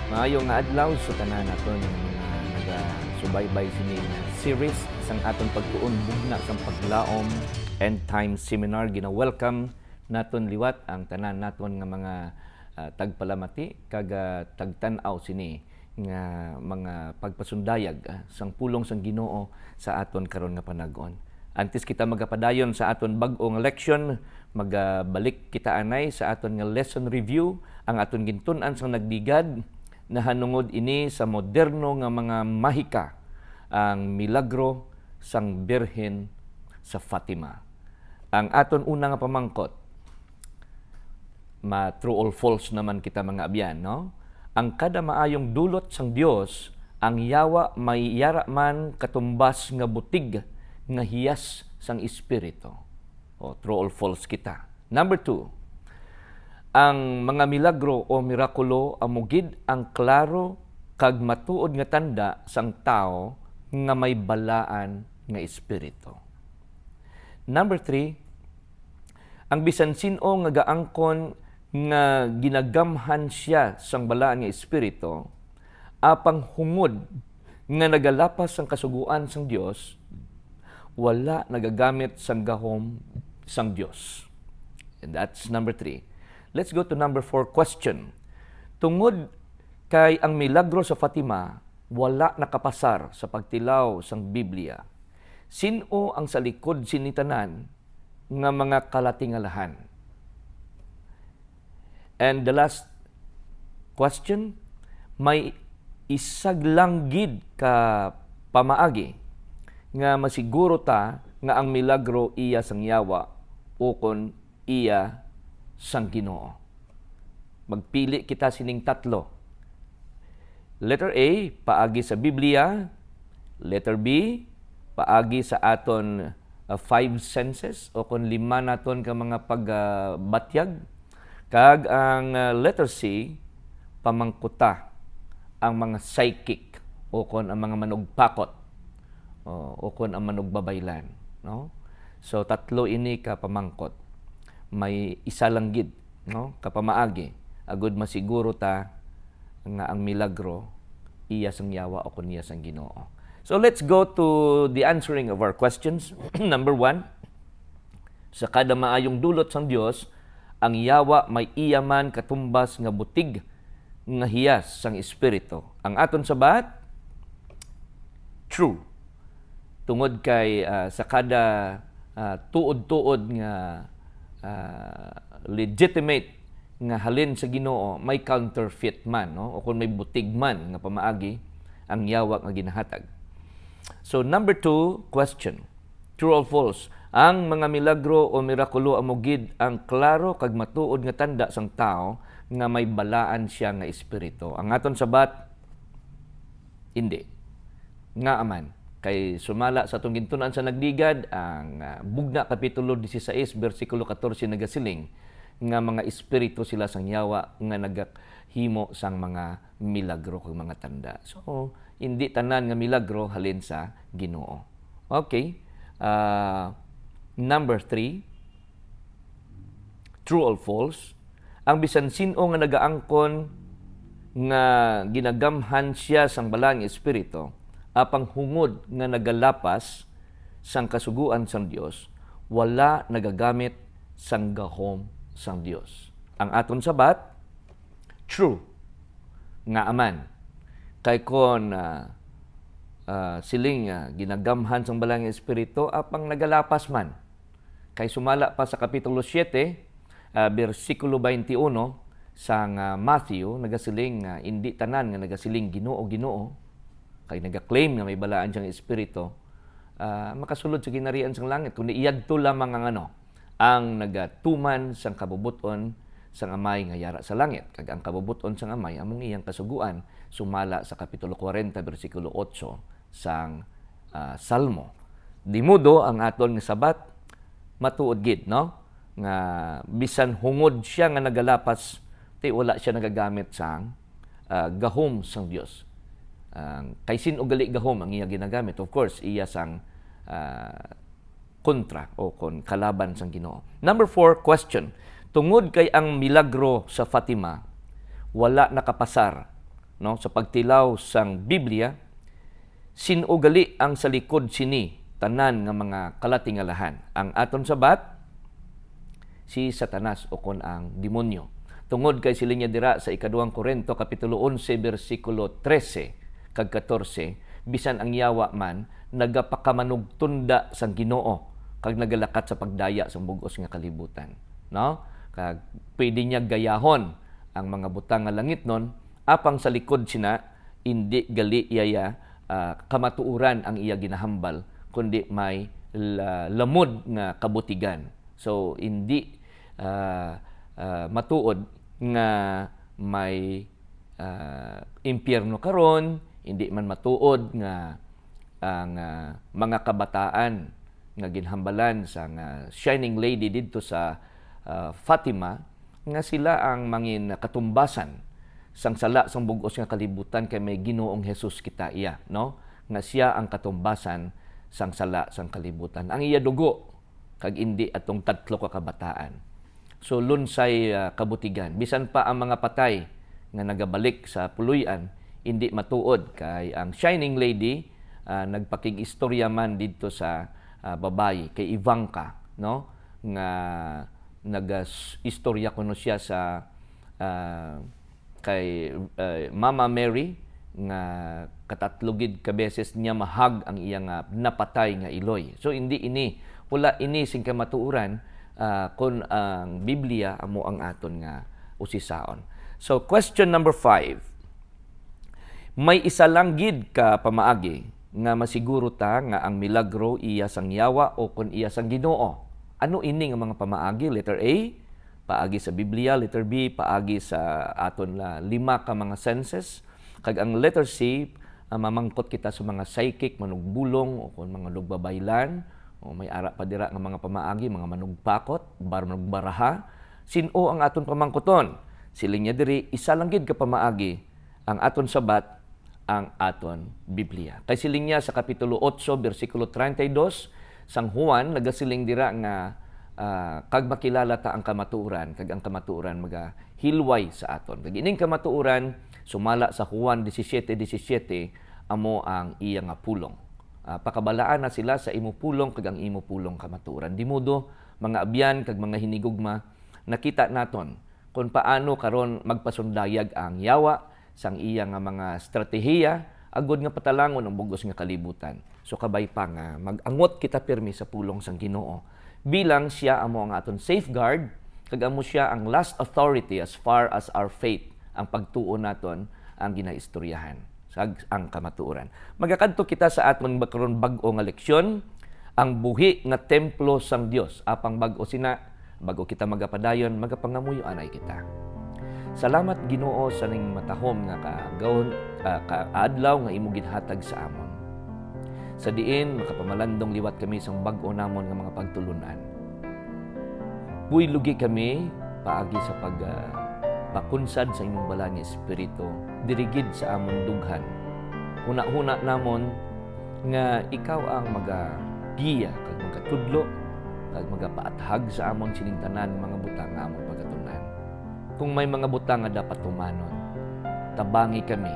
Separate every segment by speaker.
Speaker 1: Maayong nga adlaw sa tanan naton nga mga naga-subaybay sini nga series sang aton pagtuon bugna sang paglaom End Time Seminar. Gina-welcome naton liwat ang tanan naton nga mga tagpalamati kag tagtan-aw sini nga mga pagpasundayag sang pulong sang Ginoo sa aton karon nga panag-on. Antes kita magapadayon sa aton bag-ong leksyon, magabalik kita anay sa aton nga lesson review, ang aton gintun-an sang nagdigad na hanungod ini sa moderno nga mga mahika, ang milagro sang Birhen sa Fatima. Ang aton una nga pamangkot, true or false naman kita mga abyan, no? Ang kada maayong dulot sang Dios, ang yawa may yara man katumbas nga butig nga hiyas sang espiritu. O true or false kita. Number 2, ang mga milagro o mirakulo amugid ang klaro kag matuod nga tanda sang tao nga may balaan nga espiritu. Number 3, ang bisan sin-o nga gaangkon nga ginagamhan siya sang balaan nga espiritu, apang hungod nga nagalapas sang kasuguan sang Dios, wala nagagamit sang gahom sang Dios. And that's number 3. Let's go to number 4 question. Tungod kay ang milagro sa Fatima, wala nakapasar sa pagtilaw sang Biblia. Sino ang sa likod sinitanan nga mga kalatingalahan? And the last question, may isaglanggid ka pamaagi nga masiguro ta nga ang milagro iya sang yawa ukon iya sang Ginoo. Magpili kita sining tatlo. Letter A, paagi sa Biblia. Letter B, paagi sa aton 5 senses o kung 5 naton ka mga pagbatyag. Kag ang letter C, pamangkuta ang mga psychic o kung ang mga manugpakot o kung ang manugbabaylan. No? So, tatlo ini ka pamangkot. May isa lang gid, no? Kapamaagi, agud masiguro ta nga ang milagro iya sang yawa o kunya sang Ginoo. So let's go to the answering of our questions. Number 1, sa kada maayong dulot sang Dios, ang yawa may iya man katumbas nga butig nga hiyas sang espiritu. Ang aton sabat, true. Tungod kay sa kada tuod-tuod nga legitimate nga halin sa Ginoo, may counterfeit man, no? O kung may butig man nga pamaagi ang yawa nga ginahatag. So number 2 question, true or false? Ang mga milagro o mirakulo amugid ang klaro kag matuod nga tanda sang tao nga may balaan siya nga espiritu. Ang aton sabat, hindi. Nga aman. Kay sumala sa atong gintunan sa nagdigad, ang Bugna Kapitulo 16, versikulo 14 nagasiling, nga mga espiritu sila sang yawa nga nagahimo sang mga milagro kag mga tanda. So, hindi tanan nga milagro halin sa Ginoo. Okay. Number 3, true or false? Ang bisan sin-o nga nagaangkon nga ginagamhan siya sang balang espiritu, apang hungod nga nagalapas sang kasuguan sang Dios, wala nagagamit sang gahom sang Dios. Ang aton sabat, true. Nga aman. Kay kon siling ginagamhan sang balang espiritu, apang nagalapas man. Kay sumala pa sa Kapitulo 7, versikulo 21, sang Matthew, nagasiling hindi tanan nga nagasiling Ginoo, Ginoo, kay nag-claim nga may balaan siyang espiritu, makasulod sa ginarian sang langit. Kundi iyadto lamang ang nagatuman sang kabubuton sang amay nga yara sa langit. Kag ang kabubuton sang amay, among iyang kasuguan, sumala sa Kapitulo 40, versikulo 8 sang Salmo. Dimudo ang aton nga sabat, matuod gid, no? Nga bisan hungod siya nga nagalapas, wala siya nagagamit sang gahom sang Dios. Kay sin ugali gahom ang iya ginagamit, of course iya sang kontra o kon kalaban sang Ginoo. Number 4 question, tungod kay ang milagro sa Fatima wala nakapasar no, sa pagtilaw sang Biblia, sinugali ang sa likod sini tanan nga mga kalatingalahan. Ang aton sabat, si Satanas o kon ang demonyo. Tungod kay sila niya dira sa ikaduhang Korinto, Kapitulo 11, versikulo 13 kag 14, bisan ang yawa man, nagapakamanougtunda sang Ginoo, kag nagalakat sa pagdaya sa bugos nga kalibutan. No? Kag pwede niya gayahon ang mga butang nga langit nun, apang sa likod sina, hindi gali iyaya kamatuuran ang iya ginahambal, kundi may lamod nga kabutigan. So, hindi matuod nga may impyerno karon, hindi man matuod nga ang mga kabataan nga ginhambalan sa Shining Lady didto sa Fatima, nga sila ang mangin katumbasan sang sala sang bugos nga kalibutan kay may Ginoong Hesus kita iya, no? Nga siya ang katumbasan sang sala sang kalibutan. Ang iya dugo kag indi atong tatlo ka kabataan. So lunsay kabutigan. Bisan pa ang mga patay nga nagabalik sa puluyan, hindi matuod kay ang Shining Lady nagpakig-istorya man didto sa babayi kay Ivanka, no, nga nag-istorya kuno siya sa kay Mama Mary nga katatlogid ka beses niya mahag ang iyang napatay nga iloy. So hindi ini wala ini sing kamatuuran kung ang Biblia amo ang aton nga usisaon. So question number 5. May isa lang gid ka pamaagi nga masiguro ta nga ang milagro iya sang yawa o kun iya sang Ginoo. Ano ini nga mga pamaagi? Letter A, paagi sa Biblia. Letter B, paagi sa aton 5 ka mga senses. Kag ang letter C, mamangkot kita sa mga psychic, manugbulong o kun mga nugbabaylan o may ara pa dira nga mga pamaagi, mga manugpakot, manugbaraha. Sino ang aton pamangkoton? Siling niya diri, isa lang gid ka pamaagi ang aton sabat, ang aton Biblia. Kay siling niya sa Kapitulo 8, versikulo 32, sang Juan, nagasiling dira nga kag makilala ta ang kamatuuran, kag ang kamatuuran magahilway sa aton. Kag ining kamatuuran, sumala sa Juan 17:17, amo ang iya nga pulong. Pakabalaan na sila sa imo pulong kag ang imo pulong kamatuuran. Dimudo, mga abyan kag mga hinigugma, nakita naton kung paano karon magpasundayag ang yawa sang iya nga mga estratehiya agud nga patalangon ang bugos nga kalibutan. So kabay pa nga mag-angot kita pirmi sa pulong sang Ginoo. Bilang siya amo ang aton safeguard, kag amo siya ang last authority as far as our faith, ang pagtuo naton ang ginaistoryahan sa ang kamatuoran. Magakadto kita sa aton karon bag-o nga leksyon, ang buhi nga templo sang Dios. Apang bag-o sina, bago kita magapadayon, magapangamuyo anay kita. Salamat Ginoo sa ning matahom nga kagawon kaadlaw nga imo ginhatag sa amon. Sa diin makapamalandong liwat kami sa bag-o namon nga mga pagtulunan. Buy lugi kami paagi sa pakunsad sa imong bala nga espiritu, dirigid sa amon dughan. Huna-huna namon nga ikaw ang magagiya kag magatudlo kag magapaathag sa amon sining tanan mga butang nga amon pagatunan. Kung may mga butang nga dapat tumanon, tabangi kami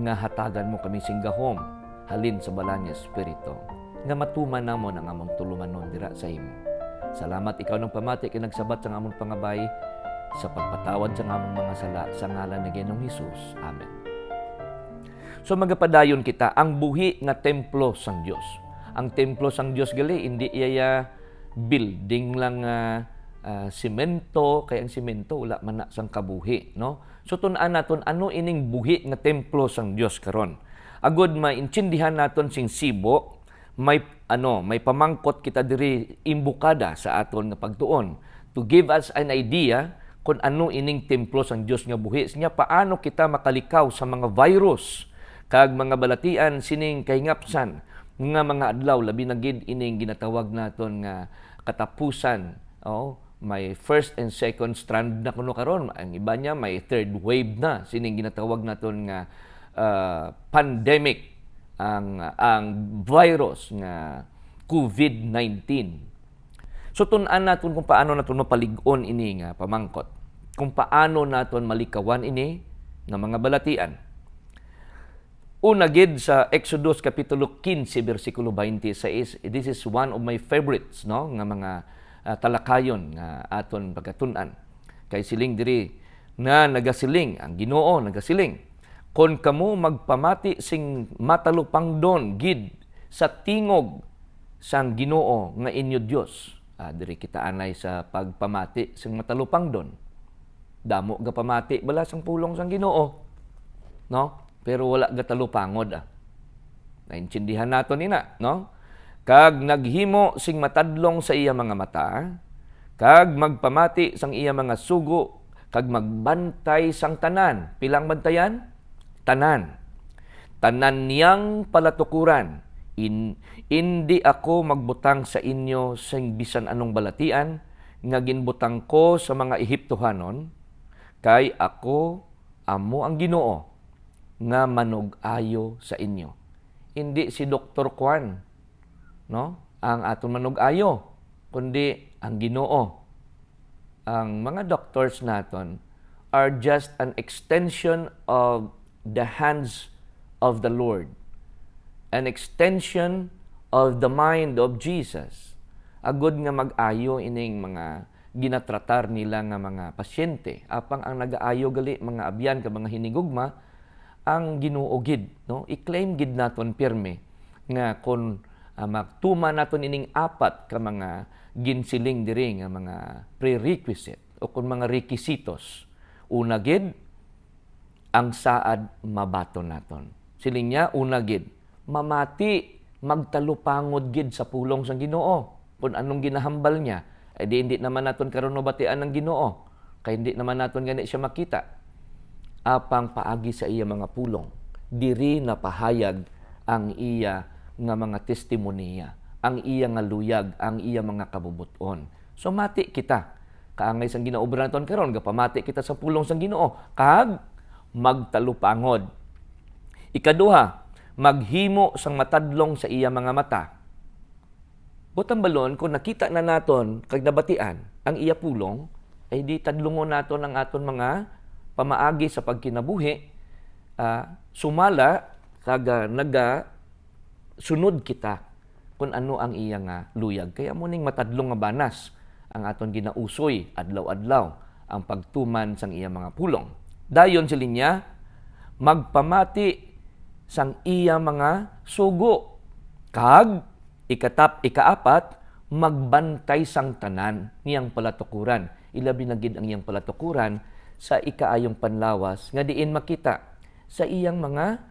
Speaker 1: nga hatagan mo kami singgahom halin sa bala nga espiritu nga matuman namon ang among tulumanon dira sa imo. Salamat ikaw ng pamati kay nagsabat sa among pangabay sa pagpatawad sa among mga sala sa ngalan ni Ginoong Hesus. Amen. So magapadayon kita ang buhi nga templo sang Dios. Ang templo sang Dios gali hindi iya building lang simento, kay ang simento wala man na sang kabuhi, no? So tun-an naton ano ining buhi nga templo sang Dios karon. Agud maintindihan naton sing sibo, may pamangkot kita diri imbukada sa aton nga pagtuon to give us an idea kung ano ining templo sang Dios nga buhi. Sinya paano kita makalikaw sa mga virus kag mga balatian sining kahingapsan nga mga adlaw labi na gid ining ginatawag naton nga katapusan. May first and second strand na kuno karon, ang iba niya may third wave na sining ginatawag naton nga pandemic, ang virus nga COVID-19. So tun-an naton kung paano naton mapalig-on ini nga pamangkot, kung paano naton malikawan ini nga mga balatian. Una gid sa Exodus kapitulo 15 bersikulo 26. This is one of my favorites, no, nga mga talakayon nga aton pagkatun-an. Kay siling diri na nagasiling ang Ginoo nagasiling, kon kamo magpamati sing matalupangdon gid sa tingog sang Ginoo nga inyo Dios. Diri kita anay sa pagpamati sing matalupangdon. Damo ga pamati bala sang pulong sang Ginoo, no? Pero wala ga talupangod. Naintindihan nato nina, no? Kag naghimo sing matadlong sa iya mga mata, kag magpamati sang iya mga sugo, kag magbantay sang tanan. Pilang bantayan? Tanan. Tanan niyang palatukuran. Hindi ako magbutang sa inyo sing bisan anong balatian, nga ginbutang ko sa mga Ehiptohanon, kay ako amo ang Ginoo nga manug-ayo sa inyo. Hindi si Dr. Kwan, no, ang aton manug-ayo, kundi ang Ginoo. Ang mga doctors naton are just an extension of the hands of the Lord. An extension of the mind of Jesus. Agud nga mag-ayo ining mga ginatratar nila nga mga pasyente. Apang ang nag-aayo gali mga abyan ka mga hinigugma, ang Ginoo gid, no? I-claim gid naton pirme nga kon magtuma naton ining apat ka mga ginsiling diri nga mga prerequisite o kun mga requisitos. Una gid, ang saad mabaton naton. Siling niya, una gid, mamati, magtalupangod gid sa pulong sang Ginoo. Kung anong ginahambal niya, hindi naman naton karon batian ng Ginoo. Kay hindi naman naton gani siya makita. Apang paagi sa iya mga pulong, diri na pahayag ang iya nga mga testimonya, ang iya nga luyag, ang iya mga kabubuton. So mati kita, kaangay sang ginaobra naton karon, gapamati kita sa pulong sang Ginoo, kag magtalupangod. Ikaduha, maghimo sang matadlong sa iya mga mata. Butang balon, kung nakita na naton kag nabatian ang iya pulong, ay di tadlungon naton ang aton mga pamaagi sa pagkinabuhi, sumala kag sunod kita kung ano ang iya nga luyag. Kaya muning matadlong nga banas ang aton ginausoy adlaw-adlaw ang pagtuman sang iya mga pulong. Dayon sila niya, magpamati sang iya mga sugo. Kag ikaapat, magbantay sang tanan niyang palatukuran. Ilabi na gid ang iyang palatukuran sa ikaayong panlawas nga diin makita sa iyang mga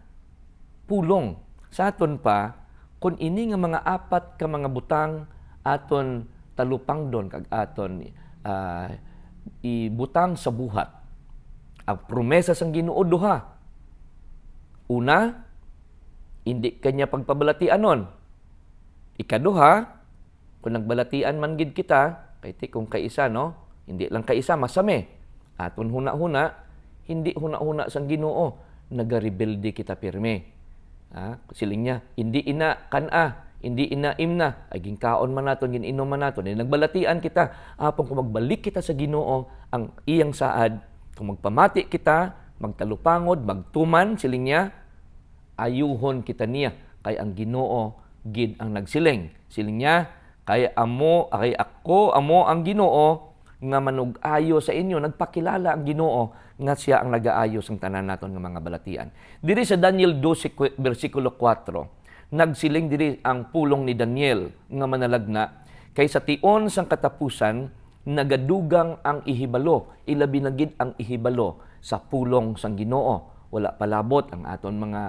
Speaker 1: pulong. Sa aton pa, kung ini nga mga apat ka mga butang aton talupangdon kag aton ibutang sa buhat. Ang promesa sang Ginoo duha. Una, hindi kanya pagpabalatianon. Ikaduha, kung nagbalatian man gid kita, kay kung kaisa, no? Hindi lang kaisa, masame. Aton huna-huna, hindi huna-huna sang Ginoo, nagarebelde kita pirme. Siling niya, hindi ina kana, hindi ina imna, ay ginkaon man naton, gininom man naton, nagbalatian kita, apong kung magbalik kita sa Ginoo, ang iyang saad, kung magpamati kita, magtalupangod, magtuman, siling niya, ayuhon kita niya, kay ang Ginoo gid ang nagsiling. Siling niya, kay ako amo ang Ginoo nga manug-ayo sa inyo, nagpakilala ang Ginoo nga siya ang nag-aayo sang tanan naton nga mga balatian. Diri sa Daniel 12 bersikulo 4, nagsiling diri ang pulong ni Daniel nga manalagna, kay sa tion sang katapusan nagadugang ang ihibalo, ilabi na gid ang ihibalo sa pulong sang Ginoo. Wala palabot ang aton mga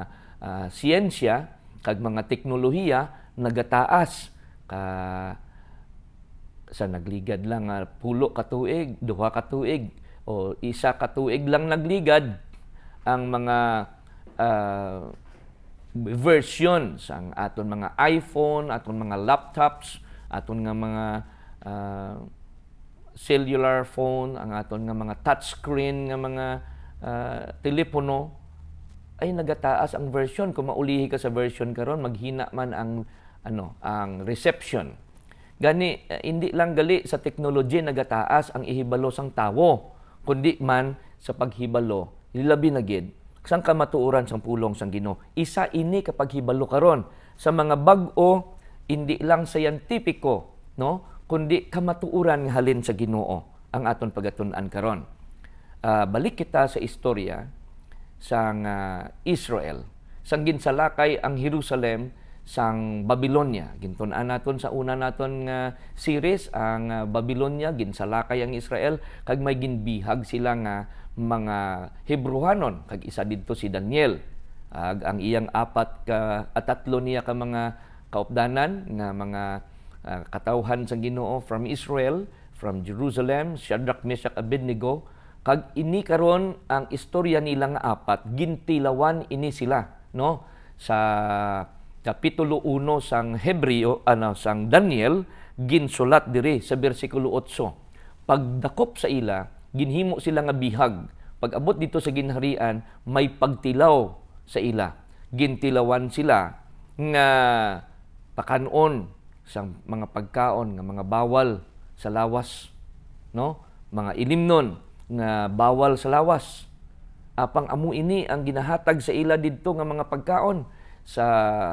Speaker 1: siyensya kag mga teknolohiya nagataas sa nagligad lang pulo ka tuig, duha ka tuig o isa ka tuig lang nagligad ang mga versions ang aton mga iPhone, aton mga laptops, aton nga mga cellular phone, ang aton nga mga touchscreen nga mga telepono ay nagataas ang version. Kung maulihi ka sa version karon, maghina man ang reception. Gani, hindi lang gali sa teknolohiya nagataas ang ihibalo sang tawo, kundi man sa paghibalo Labi na gid sang kamatuoran sang pulong sang Ginoo. Isa ini kapag hibalo karon sa mga bag-o hindi lang scientifico, no, kundi kamatuoran nga halin sa Ginoo ang aton pagatun-an karon. Balik kita sa istorya sang Israel. Sang ginsalakay ang Jerusalem sang Babylonia. Gintun-an naton sa una naton nga series ang Babylonia, ginsalakay ang Israel kag may ginbihag sila nga mga Hebrewanon kag isa didto si Daniel. Ang iyang tatlo niya ka mga kaupdanan nga mga katawhan sang Ginoo from Israel, from Jerusalem, Shadrach, Meshach, Abednego. Kag ini karon ang istorya nila nga apat gintilawan ini sila, no, sa kapitulo 1 sang Hebreo, sang Daniel, ginsulat diri sa bersikulo 8. Pagdakop sa ila, ginhimo sila nga bihag. Pag abot dito sa ginharian, may pagtilaw sa ila. Gintilawan sila nga pakanon sang mga pagkaon nga mga bawal sa lawas, no? Mga ilimnon nga bawal sa lawas. Apang amo ini ang ginahatag sa ila didto nga mga pagkaon sa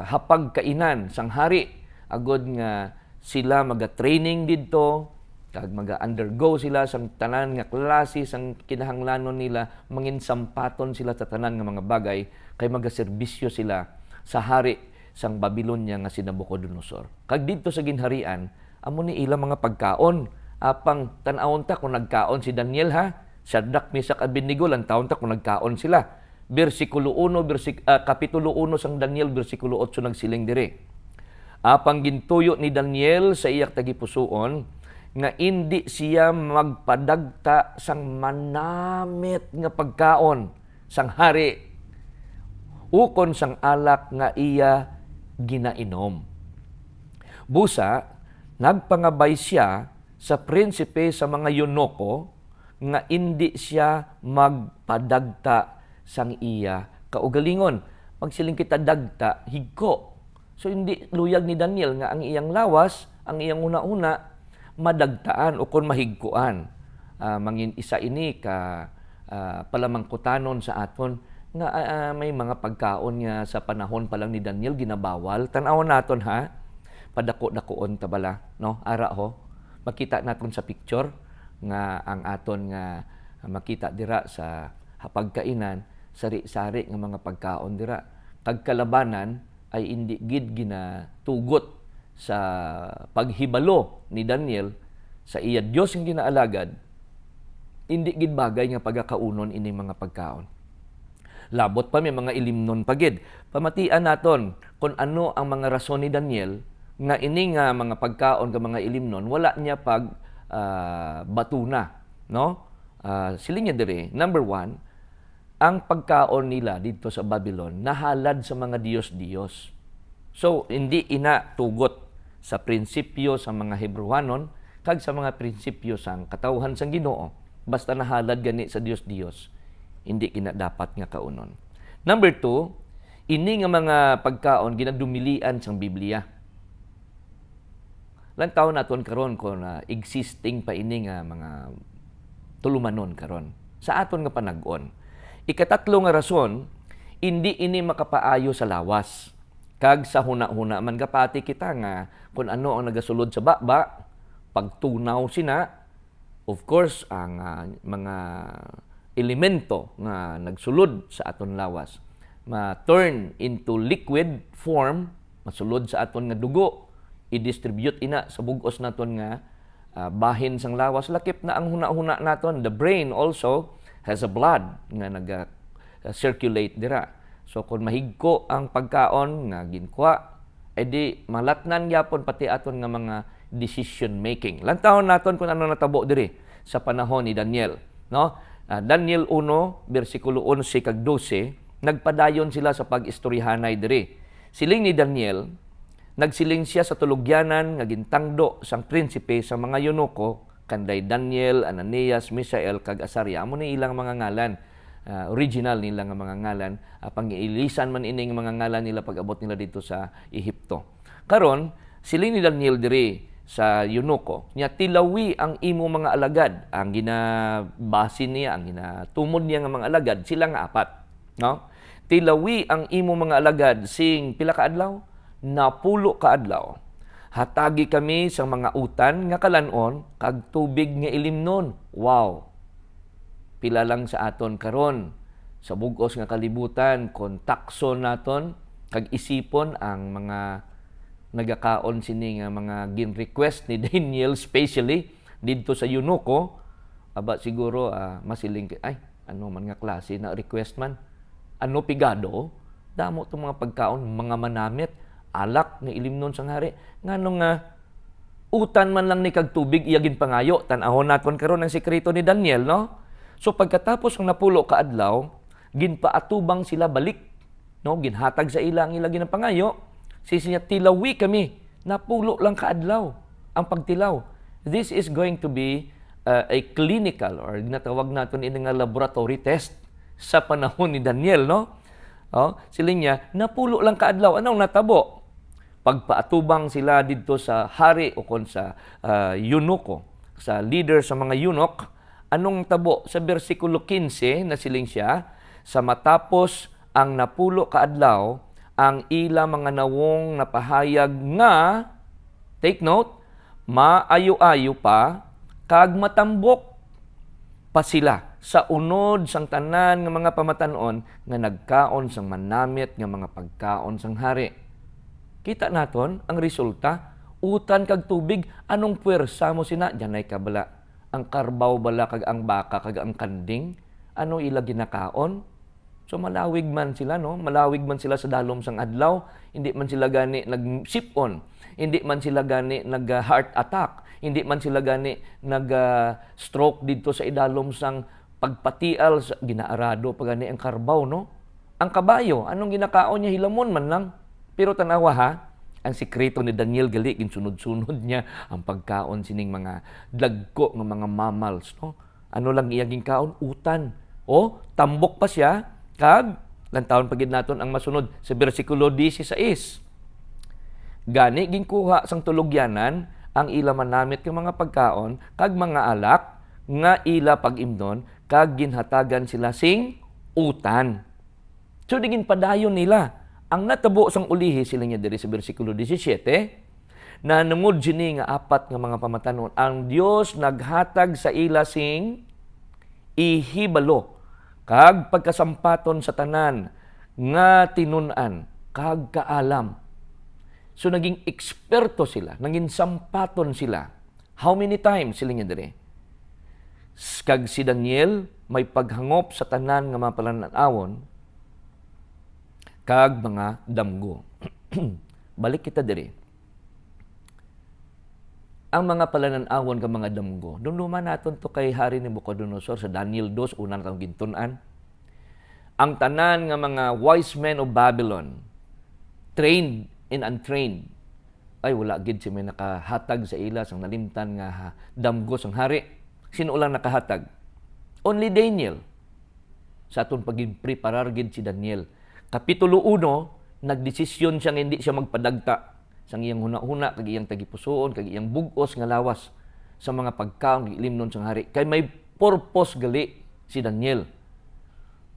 Speaker 1: hapag kainan sang hari, agod nga sila maga-training didto kag maga-undergo sila sang tanan nga klase sang kinahanglanon nila, manginsampaton sila sa tanan nga mga bagay kay magaserbisyo sila sa hari sang Babylonia nga si Nabucodonosor. Kag didto sa ginharian amo ni ila mga pagkaon. Apang tan-awon ta kung nagkaon si Daniel, ha, Shadrach, Meshach, Abednego, lang taon ta kung nagkaon sila. Bersikulo 1, kapitulo 1 sang Daniel, bersikulo 8 nagsiling dire. Apang gintuyo ni Daniel sa iyak tagipusoon nga indi siya magpadagta sang manamit nga pagkaon sang hari ukon sang alak nga iya ginainom. Busa nagpangabay siya sa prinsipe sa mga yunoko nga indi siya magpadagta sang iya kaugalingon. Pagsiling kita dagta, higko. So hindi luyag ni Daniel nga ang iyang lawas, ang iyang una-una, madagtaan o kon mahigkuan. Mangin isa ini ka palamangkutanon sa aton nga may mga pagkaon nga sa panahon pa lang ni Daniel ginabawal. Tan-awon naton, ha, padako-dakoon ta bala, no? Ara ho, makita naton sa picture nga ang aton nga makita dira sa hapagkainan, sari-sari nga mga pagkaon dira. Kag kalabanan ay indi gid ginatugot sa paghibalo ni Daniel sa iya Dios nga ginaalagad, indi gid bagay nga pagakaunon ini mga pagkaon. Labot pa may mga ilimnon pagid. Pamatian naton kung ano ang mga rason ni Daniel nga ini nga mga pagkaon ka mga ilimnon wala niya pag batuna, no? Siling niya dire, number 1, ang pagkaon nila dito sa Babylon nahalad sa mga Diyos-Diyos. So, hindi ina tugot sa prinsipyo sa mga Hebrewanon kag sa mga prinsipyo sang katawhan sang Ginoo. Basta nahalad gani sa Diyos-Diyos, hindi ina dapat nga kaunon. Number 2, ini nga mga pagkaon ginadumilian sang Biblia. Lang taon naton karon kung existing pa ini nga mga tulumanon karon sa aton nga panag-on. Ikatatlo nga rason, hindi ini makapaayo sa lawas. Kag sa huna-huna man gapati kita nga kung ano ang nagasulod sa baba, pagtunaw sina, of course, ang mga elemento nga nagsulod sa aton lawas, ma-turn into liquid form, masulod sa aton nga dugo, i-distribute ina sa bugos naton nga bahin sang lawas. Lakip na ang huna-huna naton. The brain also has a blood nga nag-circulate dira. So kung mahigko ang pagkaon nga ginkwa, edi malatnan gyapon pati aton nga mga decision making. Lantawon naton kung ano natabo diri sa panahon ni Daniel, no? Daniel 1 bersikulo 11 kag 12, nagpadayon sila sa pag-istoryahanay diri. Siling ni Daniel, nagsiling siya sa tulugyanan nga gintangdo sang prinsipe sa mga yunoko kanday Daniel, Ananias, Misael kag Azaria. Amo ni ilang mga ngalan. Original nila nga mga ngalan. Pang-iilisan man ining mga ngalan nila pag-abot nila dito sa Ehipto. Karon, siling ni Daniel diri sa Eunuko, nya tilawi ang imo mga alagad. Ang ginabasin niya, ang ginatumod niya nga mga alagad, sila nga apat. No? Tilawi ang imo mga alagad sing pila ka adlaw? Napulo ka adlaw. Hatagi kami sa mga utan nga kalanon kag tubig nga ilimnon. Wow! Pila lang sa aton karon sa bug-os nga kalibutan kon takson naton kag isipon ang mga nagakaon sini nga mga gin-request ni Daniel, especially dito sa Eunuko. Aba siguro masiling ay ano man nga klase na request man, ano pigado, damo itong mga pagkaon, mga manamit, alak nga ilimnon sang hari. Ngano nga utan man lang ni kag tubig iyagin pangayo, tan-ahon naton karon ang sekreto ni Daniel, no? So pagkatapos ang napulo ka adlaw, ginpaatubang sila balik, no? Ginhatag sa ila ang ila ginapangayo. Siya tilawi kami, napulo lang ka adlaw ang pagtilaw. This is going to be a clinical or ginatawag naton ini nga laboratory test sa panahon ni Daniel, no? Sila niya, napulo lang ka adlaw. Anong natabo? Pagpaatubang sila dito sa hari o kon sa eunuko, sa leader sa mga eunuch, anong tabo? Sa versikulo 15 na siling siya, sa matapos ang napulo ka adlaw, ang ila mga nawong napahayag nga, take note, maayo-ayo pa, kag matambok pa sila sa unod sang tanan nga mga pamatanon nga nagkaon sang manamit nga mga pagkaon sang hari. Kita naton ang resulta, utan kag tubig, anong puwersa mo sina? Diyanay ka bala. Ang karbaw bala kag ang baka kag ang kanding, ano ila ginakaon? So malawig man sila, no? Malawig man sila sa dalom sang adlaw, hindi man sila gani nag-sip-on, hindi man sila gani nag-heart attack, hindi man sila gani nag-stroke dito sa idalom sang pagpatial sa ginaarado pa gani ang karbaw, no? Ang kabayo, anong ginakaon niya? Hilamon man lang. Pero tanawa ha, ang sikreto ni Daniel gali ginsunod-sunod niya ang pagkaon sining mga dagko ng mga mammals, no? Ano lang iyaging kaon? Utan. O tambok pa siya. Kag, lantawon pagid naton ang masunod sa bersikulo 16. Gani ginkuha sang tulogyanan ang ila manamit ng mga pagkaon kag mga alak nga ila pag-imnon kag ginhatagan sila sing utan. So digin padayon nila ang natabo sang ulihi sila niya diri sa bersikulo 17 na nungod sini nga apat nga mga pamatanon ang Dios naghatag sa ila sing ihibalo kag pagkasampaton sa tanan nga tinun-an kag kaalam. So naging eksperto sila, naging sampaton sila. How many times sila niya dire? Kag si Daniel may paghangop sa tanan nga mga palanawon kag mga damgo. Balik kita dire. Ang mga palananawon ka mga damgo, duman naton to kay Hari ni Nabucodonosor sa Daniel 2, unang kang gintunan. Ang tanan nga mga wise men of Babylon, trained and untrained, ay wala gid si may nakahatag sa ila sang nalimtan nga damgo sang hari. Sino lang nakahatag? Only Daniel. Sa aton pagin-preparar gid si Daniel. Kapitulo 1, nagdesisyon siya nga hindi siya magpadagta sang iyang huna-huna, kag iyang tagipusoon, kag iyang bugos nga lawas sa mga pagkaon gilimnon sang hari. Kay may purpose gali si Daniel.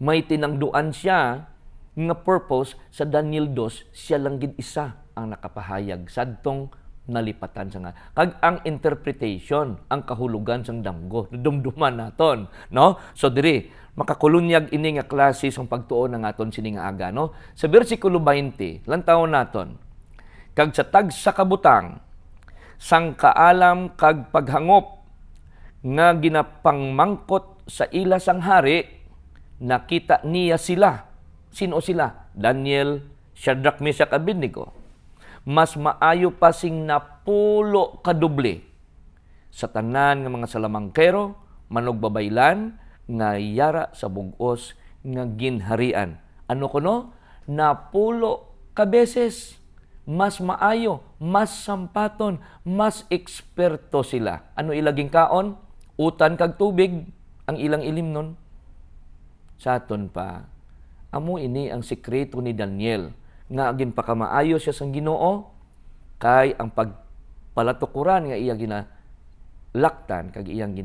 Speaker 1: May tinangduan siya nga purpose sa Daniel 2, siya lang gid isa ang nakapahayag sadtong nalipatan sa nga. Kag ang interpretation, ang kahulugan sang damgo, dumduman naton, no? So diri makakulunyag ini nga klase sang pagtuon ng aton sini nga aga, no? Sa bersikulo 20, lantawon naton, kag sa tag sa kabutang, sang kaalam kag paghangop nga ginapangmangkot sa ila sang hari, nakita niya sila. Sino sila? Daniel, Shadrach, Meshach, Abednego. Mas maayo pa sing napulo kadoble sa tanan nga mga salamangkero, manugbabaylan, nga yara sa bugos nga ginharian. Ano kuno? Napulo ka beses. Mas maayo, mas sampaton, mas eksperto sila. Ano ilaging kaon? Utan kag tubig ang ilang ilimnon. Sa aton pa, amo ini ang sikreto ni Daniel nga agin pakamaayo siya sang Ginoo kay ang palatukuran nga iya ginalaktan kag iyang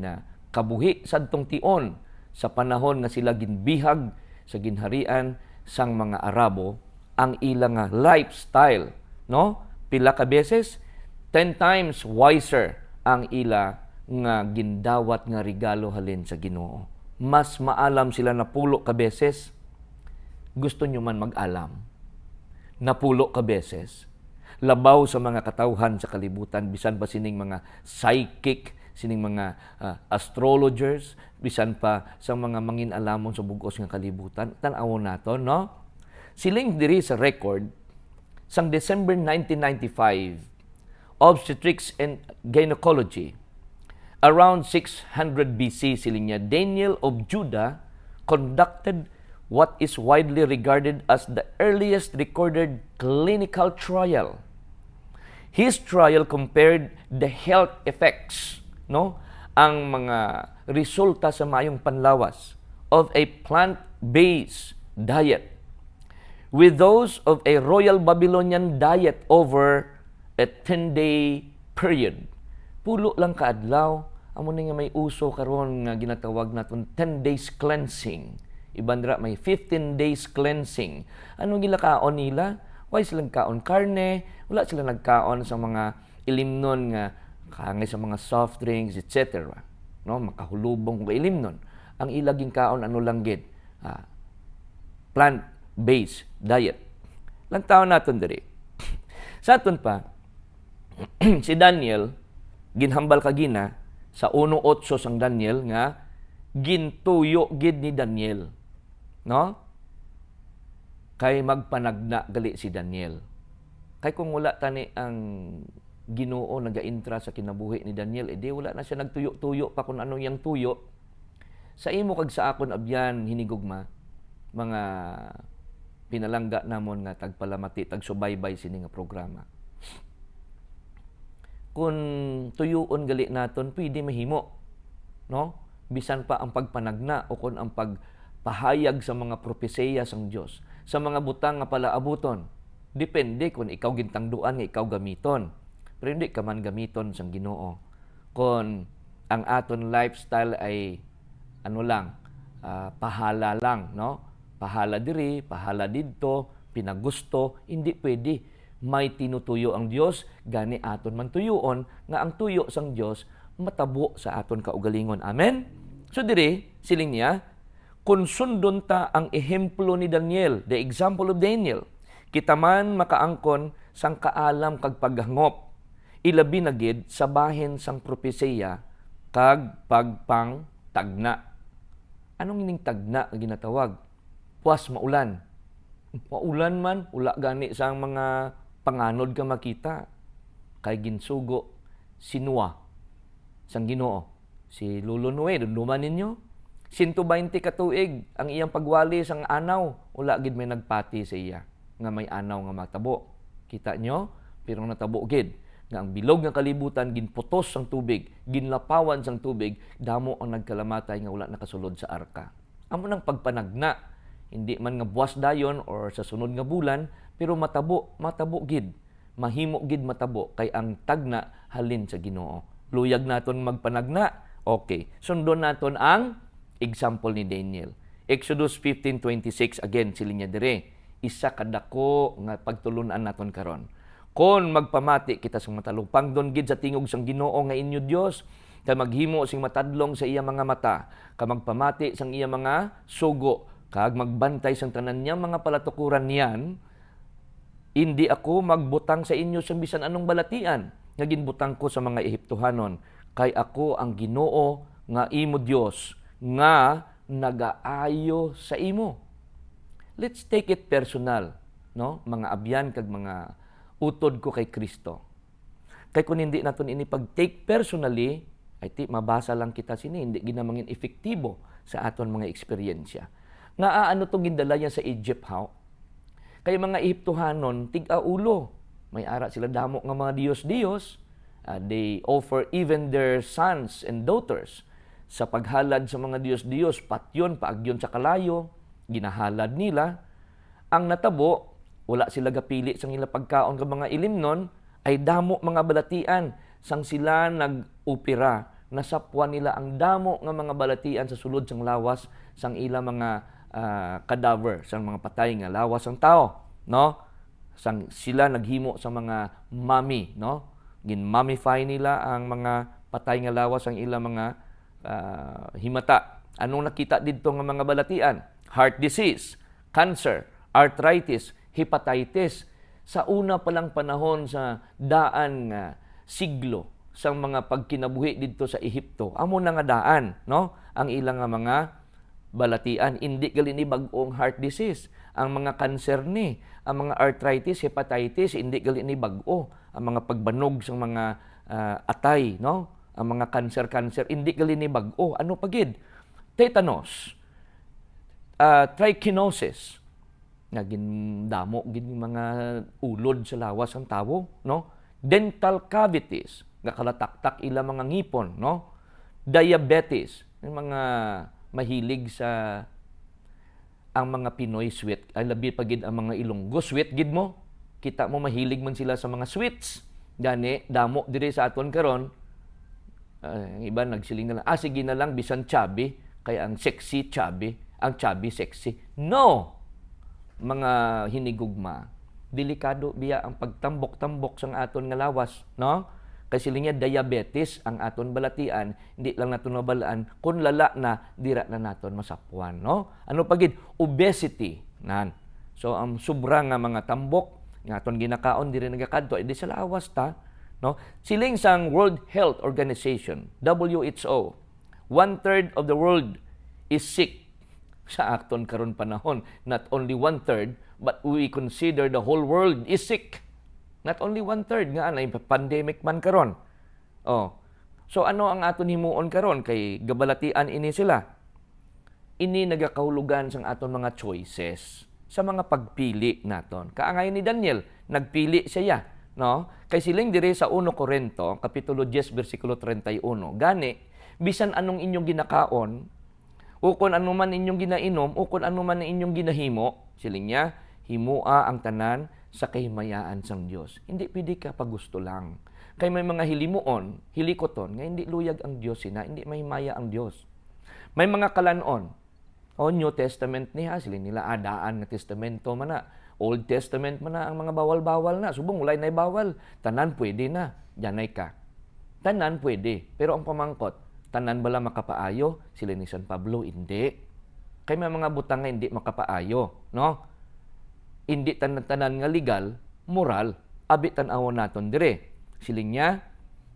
Speaker 1: kabuhi sadtong tion sa panahon nga sila ginbihag sa ginharian sang mga Arabo ang ilang nga lifestyle, no? Pila ka beses 10 times wiser ang ila nga gindawat nga regalo halin sa Ginoo. Mas maalam sila napulo ka beses. Gusto nyo man mag-alam. Napulo ka beses. Labaw sa mga katawhan sa kalibutan, bisan pa sining mga psychic, sining mga astrologers, bisan pa sa mga mangin-alamon sa bugos nga kalibutan. Tan-awon nato, no? Siling diri sa record, sang December 1995, Obstetrics and Gynecology, around 600 BC, siling niya, Daniel of Judah conducted what is widely regarded as the earliest recorded clinical trial. His trial compared the health effects, no, ang mga resulta sa mayong panlawas of a plant-based diet with those of a royal Babylonian diet over a 10-day period. Pulo lang kaadlaw, amo nga may uso karon nga ginatawag naton 10 days cleansing. Ibandra may 15 days cleansing. Anong gilakaon nila? Why silang kaon karne? Wala sila nagkaon sa mga ilimnon nga kangay sa mga soft drinks, etc. No, makahulubong kung ilimnon. Ang ilaging kaon ano lang gid? Plant-based diet. Lang taon naton diri. Sa aton pa si Daniel ginhambal kagina sa 1:8 sang Daniel nga gintuyo gid ni Daniel, no? Kay magpanagna gali si Daniel. Kay kung wala tani ang Ginoo nagaintra sa kinabuhi ni Daniel, edi wala na siya nagtuyo-tuyo pa kung anong yang tuyo. Sa imo kag sa akon abyan hinigugma, mga pinalangga namon nga tagpalamati, tagsubaybay sini nga programa. Kung tuyuon gali naton, pwede mahimo, no? Bisan pa ang pagpanagna o kung ang pagpahayag sa mga propesiya sang Dios, sa mga butang nga palaabuton. Depende kung ikaw gintangduan nga ikaw gamiton. Pero hindi ka man gamiton sang Ginoo. Kung ang aton lifestyle ay pahala lang, no? Pahala diri, pahala didto, pinagusto, hindi pwede. May tinutuyo ang Dios, gani aton man tuyoon nga ang tuyo sang Dios matabo sa aton kaugalingon. Amen. So diri siling niya, kung sundon ta ang ehemplo ni Daniel, the example of Daniel, kita man makaangkon sang kaalam kag paghangop, ilabi na gid sa bahin sang propesiya kag pagpang tagna. Anong ining tagna nga ginatawag? Puas maulan. Maulan man, ula gani sang mga panganod ka makita. Kay ginsugo si Noah sang Ginoo. Si Lolo Noe, dunduman ninyo. 120 ka tuig ang iyang pagwali sang anaw. Ula gid may nagpati sa iya nga may anaw nga matabo. Kita nyo? Pero natabo gid nga ang bilog nga kalibutan ginputos sang tubig, ginlapawan sang tubig, damo ang nagkalamatay nga wala nakasulod sa arka. Amo nang pagpanagna, hindi man nga buwas dayon or sa sunod nga bulan, pero matabo gid. Mahimo gid matabo kay ang tagna halin sa Ginoo. Luyag naton magpanagna. Okay, sundon naton ang example ni Daniel. Exodus 15:26 again siling niya dire. Isa kadako nga pagtulunan naton karon. Kon magpamati kita sa matalupang don gid sa tingog sang Ginoo nga inyo Dios, kay maghimo sing matadlong sa iya mga mata, kay magpamati sang iya mga sugo, kag magbantay sang tanan niya mga palatukuran niyan, hindi ako magbutang sa inyo sa bisan anong balatian nga ginbutang ko sa mga Ehiptohanon, kay ako ang Ginoo nga imo Dios nga nagaayo sa imo. Let's take it personal, no? Mga abyan kag mga utod ko kay Kristo. Kay kung hindi naton ini pag-take personally, ay mabasa lang kita sini, hindi ginamangin efektibo sa aton mga eksperyensya. Nga ano tong gindala niya sa Egypt, how? Kay mga Ehiptohanon, tig-aulo. May ara sila damo nga mga Diyos-Diyos. They offer even their sons and daughters sa paghalad sa mga Diyos-Diyos, patyon, paagyon sa kalayo, ginahalad nila. Ang natabo, wala sila gapili sa ila pagkaon ng mga ilimnon, ay damo mga balatian sang sila nag-upira. Nasapwan nila ang damo nga mga balatian sa sulod sang lawas sang ila mga cadaver, sang mga patay nga lawas sang tao, no? Sang sila naghimo sa mga mummy, no? Gin-mummify nila ang mga patay nga lawas ang ila mga himata. Anong nakita didto nga mga balatian? Heart disease, cancer, arthritis, hepatitis. Sa una palang panahon sa daan nga siglo sang mga pagkinabuhi didto sa Ehipto, amo na nga daan, no? Ang ilang nga mga balatian, hindi gali ni bag-ong heart disease. Ang mga cancer ni, ang mga arthritis, hepatitis, hindi gali ni bag-o. Ang mga pagbanog sa mga atay, no? Ang mga cancer, hindi gali ni bag-o. Ano pagid? Tetanus, trichinosis, naging gid mga ulod sa lawas ang tawo, no? Dental cavities, nga kalataktak ila mga ngipon, no? Diabetes, yung mga mahilig sa ang mga Pinoy sweet, ay labi pagid ang mga Ilonggo sweet gid mo. Kita mo mahilig man sila sa mga sweets. Gani damo diri sa aton karon. Ang iba nagsiling na lang, sige na lang bisan chubby, kaya ang sexy chubby, ang chubby sexy. No. Mga hinigugma, delikado biya ang pagtambok-tambok sang aton nga lawas, no? Kasi linya diabetes ang aton balatian, hindi lang naton mabalaan kun lala na dira na naton masapuan, no? Ano pagid? Obesity nan. So ang sobra nga mga tambok nga aton ginakaon diri nagakadto di sa lawas ta, no? Siling sang World Health Organization, WHO, 1/3 of the world is sick sa aton karon panahon. Not only 1/3, but we consider the whole world is sick. Not only 1/3 nga anay pandemic man karon. Oh. So ano ang aton himuon karon kay gabalatian ini sila? Ini nagakahulugan sang aton mga choices sa mga pagpili naton. Kaangay ni Daniel, nagpili siya, no? Kay siling diri sa 1 Corinto kapitulo 10 bersikulo 31. Gani bisan anong inyong ginakaon, o kung ano man inyong ginainom, o kung ano man inyong ginahimo, siling niya, himua ang tanan sa kahimayaan sang Dios. Hindi pwede ka pagusto lang. Kay may mga hilimuon, hilikoton, nga hindi luyag ang Dios sina, hindi mahimaya ang Dios. May mga kalanon, New Testament niya, sila nila adaan nga testamento man na. Old Testament man na ang mga bawal-bawal na. Subong ulay na bawal. Tanan pwede na. Diyanay ka. Tanan pwede. Pero ang pamangkot, tanan bala makapaayo? Sila ni San Pablo, hindi. Kay may mga butang nga hindi makapaayo, no? Hindi tanan-tanan nga legal, moral, abi tan-awon naton dire. Siling niya,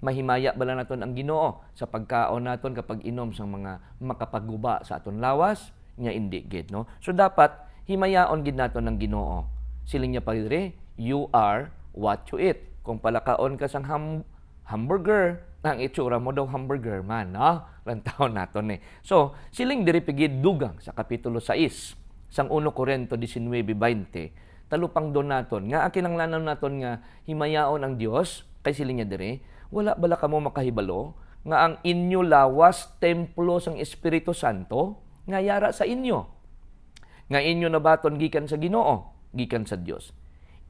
Speaker 1: mahimaya bala naton ang Ginoo sa pagkaon naton kapag inom sang mga makapaguba sa aton lawas, nya indi gid, no? So dapat himayaon gid naton ang Ginoo. Siling niya pa dire, you are what you eat. Kung palakaon ka sang hamburger, ang itsura mo daw hamburger man, no? Lantaon naton eh. So, siling diri pigid dugang sa kapitulo 6 sang 1 Corinto 19:20, talupang don naton nga kinanglanon naton nga himayaon ang Dios kay siling niya dire, wala bala kamo makahibalo nga ang inyo lawas templo sang Espiritu Santo nga yara sa inyo, nga inyo nabaton gikan sa Ginoo, gikan sa Dios.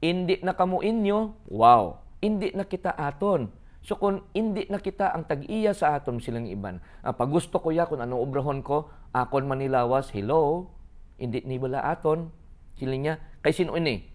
Speaker 1: Indi na kamo inyo, wow, indi na kita aton. So kung hindi na kita ang tag-iya sa aton silang iban, pag gusto ko ya kung anong obrahon ko, akon manilawas, hello, hindi ni bala aton. Siling niya, kay sino ini?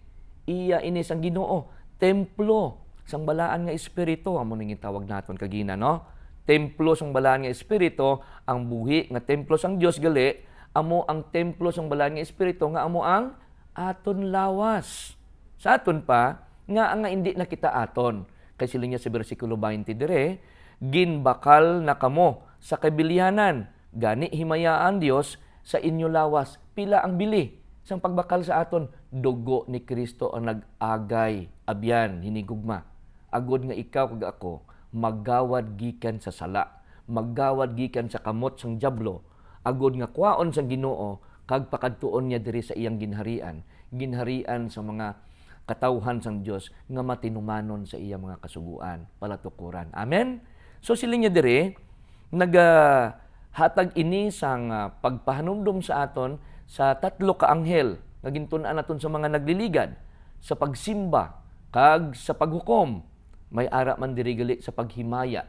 Speaker 1: Iya ini sang Ginoo, templo sang balaan nga espiritu, amo ning tawag naton kagina, no? Templo sang balaan nga espiritu, ang buhi nga templo sang Dios gali, amo ang templo sang balaan nga espiritu nga amo ang aton lawas. Sa aton pa nga hindi na kita aton. Kay siling niya sa bersikulo 20 dire, ginbakal na kamo sa kabilihanan, gani himayaan Dios sa inyo lawas. Pila ang bili sang pagbakal sa aton? Dugo ni Kristo ang nag-agay, abyan, hinigugma. Agod nga ikaw kag ako, maggawad gikan sa sala, maggawad gikan sa kamot sang diablo, agod nga kwaon sang Ginoo, kag pakadtuon niya diri sa iyang ginharian, ginharian sa mga katawhan sang Dios nga matinumanon sa iyang mga kasuguan, palatukuran. Amen? So siling niya diri, hatag ini sang pagpahanumdum sa aton sa 3 ka anghel nga gintun-an naton sa mga nagliligad sa pagsimba kag sa paghukom May ara man diri gali sa paghimaya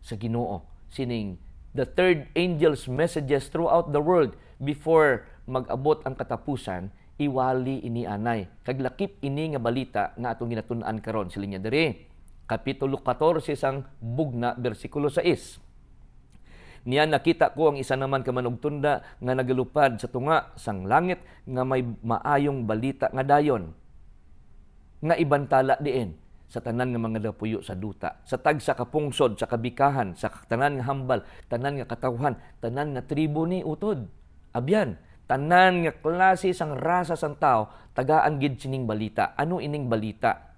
Speaker 1: sa Ginoo. Sining the third angel's messages throughout the world before mag-abot ang katapusan, iwali ini anay. Kaglakip ini nga balita nga atong ginatun-an karon siling niya diri. Kapitulo 14 sang bugna bersikulo 6. Niya nakita ko ang isa naman ka manugtunda nga nagalupad sa tunga sang langit nga may maayong balita nga dayon. Nga ibantala diin sa tanan nga mga dapuyo sa duta, sa tagsa kapungsod, sa kabikahan, sa tanan nga hambal, tanan nga katawhan, tanan nga tribo ni utod. Abyan, tanan nga klase sang rasa sang tao, tagaan gid sining balita. Ano ining balita?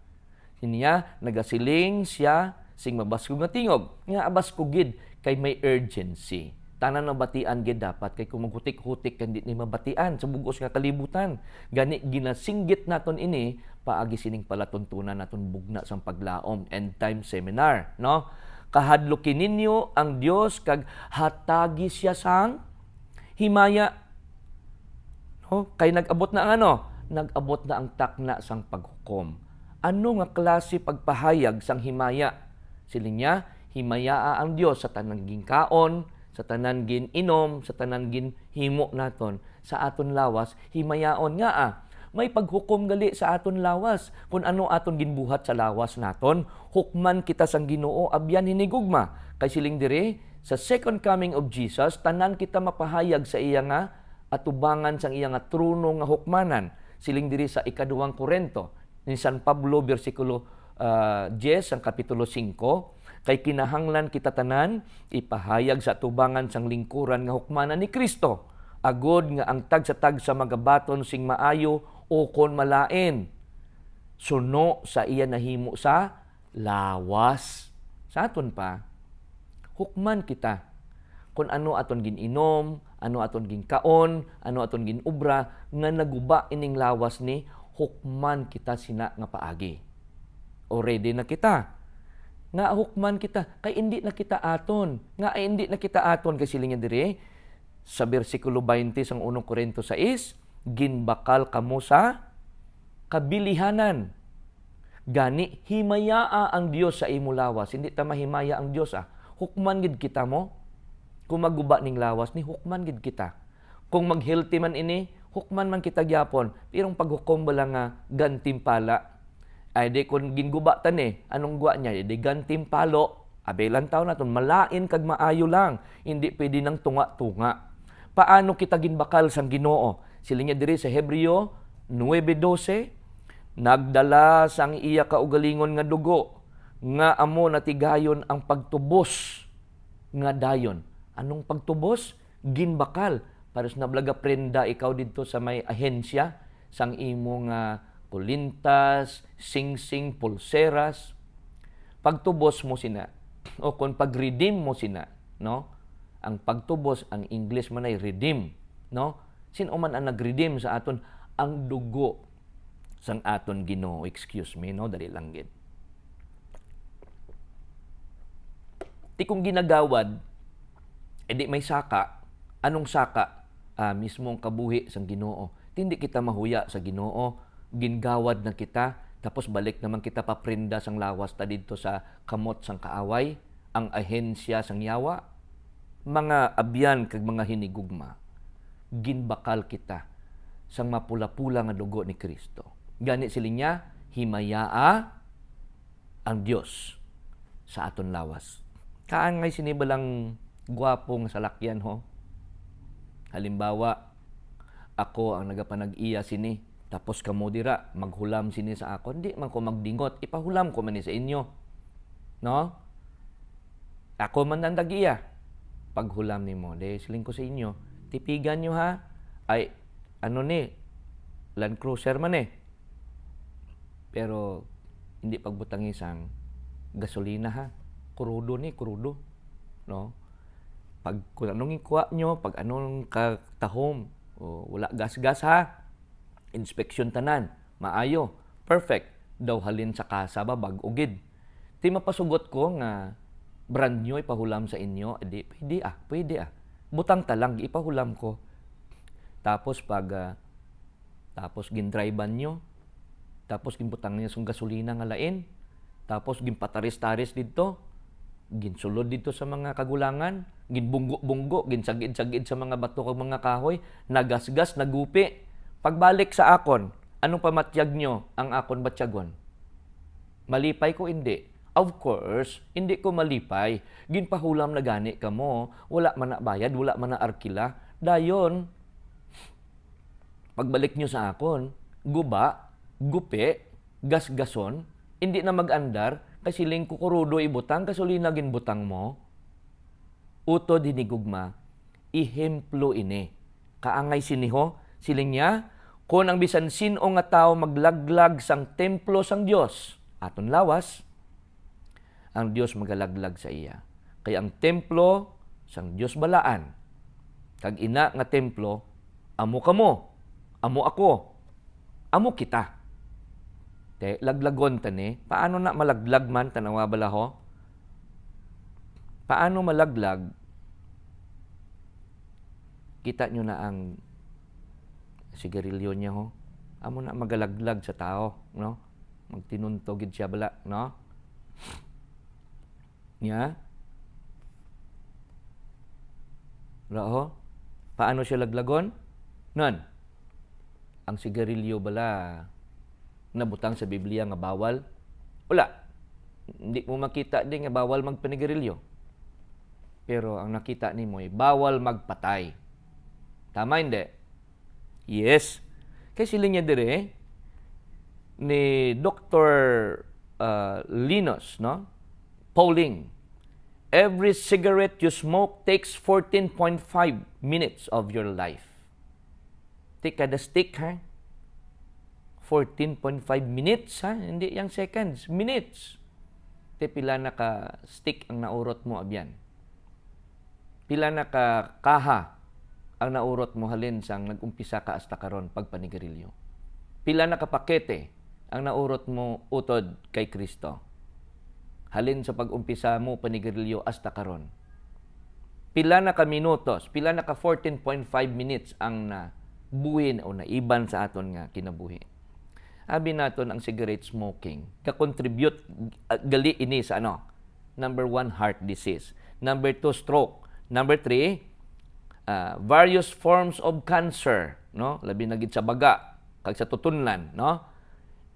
Speaker 1: Niya nagasiling siya sing mabaskog nga tingog, nga abaskog gid kay may urgency. Tanan na batian gid dapat kay kung maghutik-hutik kandi ni mabatian sa bugos nga kalibutan. Gani ginasinggit naton ini paagi sining palatuntunan naton bugna sang paglaom end time seminar, no? Kahadlukin ninyo ang Dios kag hatagi siya sang himaya. No? Kay nag-abot na ang ano? Nag-abot na ang takna sang paghukom. Ano nga klase pagpahayag sang himaya? Siling niya, himayaa ang Dios sa tanang ginkaon, sa tanan gin inom, sa tanan gin himo naton, sa aton lawas, himayaon nga may paghukom gali sa aton lawas. Kung ano aton ginbuhat sa lawas naton, hukman kita sang Ginoo, abyan hinigugma. Kay siling diri, sa second coming of Jesus, tanan kita mapahayag sa iya nga atubangan sang iya nga trono nga hukmanan. Siling diri sa ikaduhang Korinto, ni San Pablo, versikulo 10, ang kapitulo 5, kay kinahanglan kita tanan ipahayag sa tubangan sang lingkuran nga hukmanan ni Kristo, agod nga ang tag sa tag sa magabaton sing maayo o kon malain suno sa iya nahimo sa lawas. Sa aton pa hukman kita kung ano aton gininom, ano aton ginkaon, ano aton ginubra nga naguba ining lawas ni hukman kita sina nga paagi. Already na kita. Nga hukman kita. Kay hindi na kita aton. Nga ay hindi na kita aton. Kasi linya diri, sa versikulo 20 sang 1 Korinto 6, ginbakal kamo sa kabilihanan. Gani, himayaa ang Dios sa imo lawas. Hindi ta mahimaya ang Dios. Hukman gid kita mo. Kung maguba ning lawas ni, hukman gid kita. Kung mag-healthy man ini, hukman man kita gyapon. Pirong paghukom bala nga gantimpala. Ay di kung ginguba tan anong guwa niya? Di gantimpalo. Abelan taon naton malain kag maayo lang. Hindi pwede nang tunga-tunga. Paano kita ginbakal sang Ginoo? Sila niya diri sa Hebreo 9:12, nagdala sang iya kaugalingon nga dugo nga amo natigayon ang pagtubos nga dayon. Anong pagtubos? Ginbakal. Pares na blaga prenda ikaw dito sa may ahensya sang imo nga kulintas, sing-sing, pulseras. Pagtubos mo sina o kung pag-redeem mo sina, no? Ang pagtubos, ang English man ay redeem, no? Sino man ang nag-redeem sa aton? Ang dugo sang aton Ginoo. Excuse me, no? Dali lang gid. Ti kung ginagawad, edi may saka. Anong saka? Mismong kabuhi sang Ginoo. Hindi kita mahuya sa Ginoo. Gingawad na kita, tapos balik naman kita paprenda sang lawas ta dito sa kamot sang kaaway, ang ahensya sang yawa, mga abyan kag mga hinigugma. Ginbakal kita sang mapula-pula nga dugo ni Kristo. Gani siling niya, himayaa ang Dios sa aton lawas. Kaan ngay sinibalang gwapong salakyan ho. Halimbawa, ako ang nagapanag-iya sini. Tapos kamo dira, maghulam sini sa ako. Hindi man ko magdingot. Ipahulam ko man sa inyo. No? Ako man ang dagiya. Paghulam ni mo, siling ko sa inyo. Tipigan nyo ha. Ay, ano ni? Land Cruiser man Pero, hindi pagbutang isang gasolina ha. Kurudo kurudo. No? Pag kung anong ikuha nyo, pag anong katahom, wala gas-gas ha. Inspeksyon tanan, maayo, perfect, daw halin sa kasa babag ugid. Ti mapasugot ko nga brand nyo ipahulam sa inyo, edi pwede Butang talang ipahulam ko. Tapos tapos gindrivean nyo, tapos gimbutang niya sung gasolina nga lain, Tapos ginpataris-taris dito, ginsulod dito sa mga kagulangan, ginbunggo-bunggo, ginsagid-sagid sa mga bato kag mga kahoy, nagasgas, nagupi. Pagbalik sa akon, anong pamatyag nyo ang akon batyagon? Malipay ko hindi. Of course, hindi ko malipay. Ginpahulam na gani ka mo, wala man na bayad, wala man na arkila. Dayon, pagbalik nyo sa akon, guba, gupi, gasgason, hindi na mag-andar, kasi ling kukurudo ibutang, kasuli na ginbutang mo. Uto dinigugma, ihemplo ini. Kaangay siniho, siling niya, kung ang bisan sino nga tao maglaglag sang templo sang Dios, aton lawas, ang Dios magalaglag sa iya. Kaya ang templo sang Dios balaan, kag ina nga templo, amo kamo, amo ako, amo kita. Te, laglagon tani, paano na malaglag man, tanawa balaho? Paano malaglag? Kita nyo na ang sigarilyo niya ho. Amo na magalaglag sa tao, no? Magtinuntogid siya bala, no? Nya? Raho? Paano siya laglagon? Nan. Ang sigarilyo bala nabutang sa Biblia nga bawal? Wala. Hindi mo makita din nga bawal magpanigarilyo. Pero ang nakita ni mo ay bawal magpatay. Tama hindi? Yes. Kasi linya dire ni Dr. Linus, no? Polling. Every cigarette you smoke takes 14.5 minutes of your life. Take kada stick, ha? 14.5 minutes, ha? Hindi yang seconds, minutes. Te pila na ka stick ang naurot mo abyan. Pila na ka kaha ang naurot mo halin sang nag-umpisa ka hasta karon pagpanigarilyo. Pila na ka pakete ang naurot mo utod kay Kristo. Halin sa pag-umpisa mo panigarilyo hasta karon. Pila na ka minutos, pila na ka 14.5 minutes ang nabuhin o naiban sa aton nga kinabuhi. Abi naton ang cigarette smoking ka-contribute gali ini sa ano? Number 1, heart disease. Number 2, stroke. Number 3, various forms of cancer, no? Labi na gid sa baga kag sa tutunlan, no?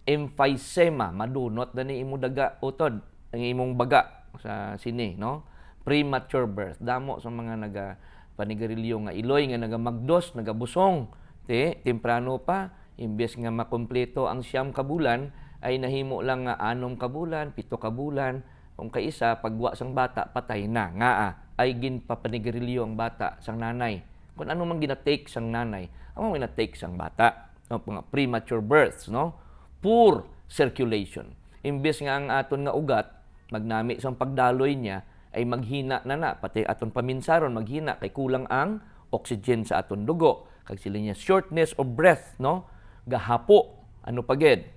Speaker 1: Emphysema, madunot na ni imo daga utod ang imong baga sa sini, no? Premature birth, damo sa mga naga panigarilyo nga iloy nga nagamagdos, nagabusong, temprano pa, imbes nga makumpleto ang 9 ka bulan ay nahimo lang nga 6 ka bulan, 7 ka bulan, kung kaisa pagwa sang bata patay na nga ay ginpapanigarilyo ang bata sang nanay. Kung ano man ginatake sang nanay, ano man ginatake sang bata. No, premature births, no? Poor circulation. Imbes nga ang aton nga ugat magnami sang pagdaloy niya ay maghina na pati aton paminsaron maghina kay kulang ang oxygen sa aton dugo. Kag sila niya shortness of breath, no? Gahapo, ano pagid?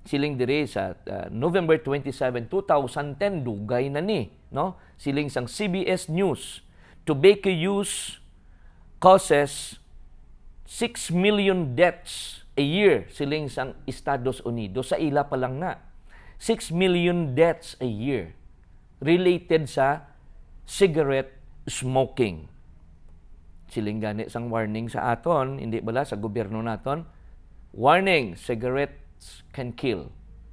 Speaker 1: Siling diri sa November 27, 2010, dugay na ni, no? Siling sang CBS News, tobacco use causes 6 million deaths a year, siling sang Estados Unidos. Sa ila pa lang na, 6 million deaths a year related sa cigarette smoking. Siling gani sang warning sa aton, hindi bala sa gobyerno naton, warning, cigarettes can kill.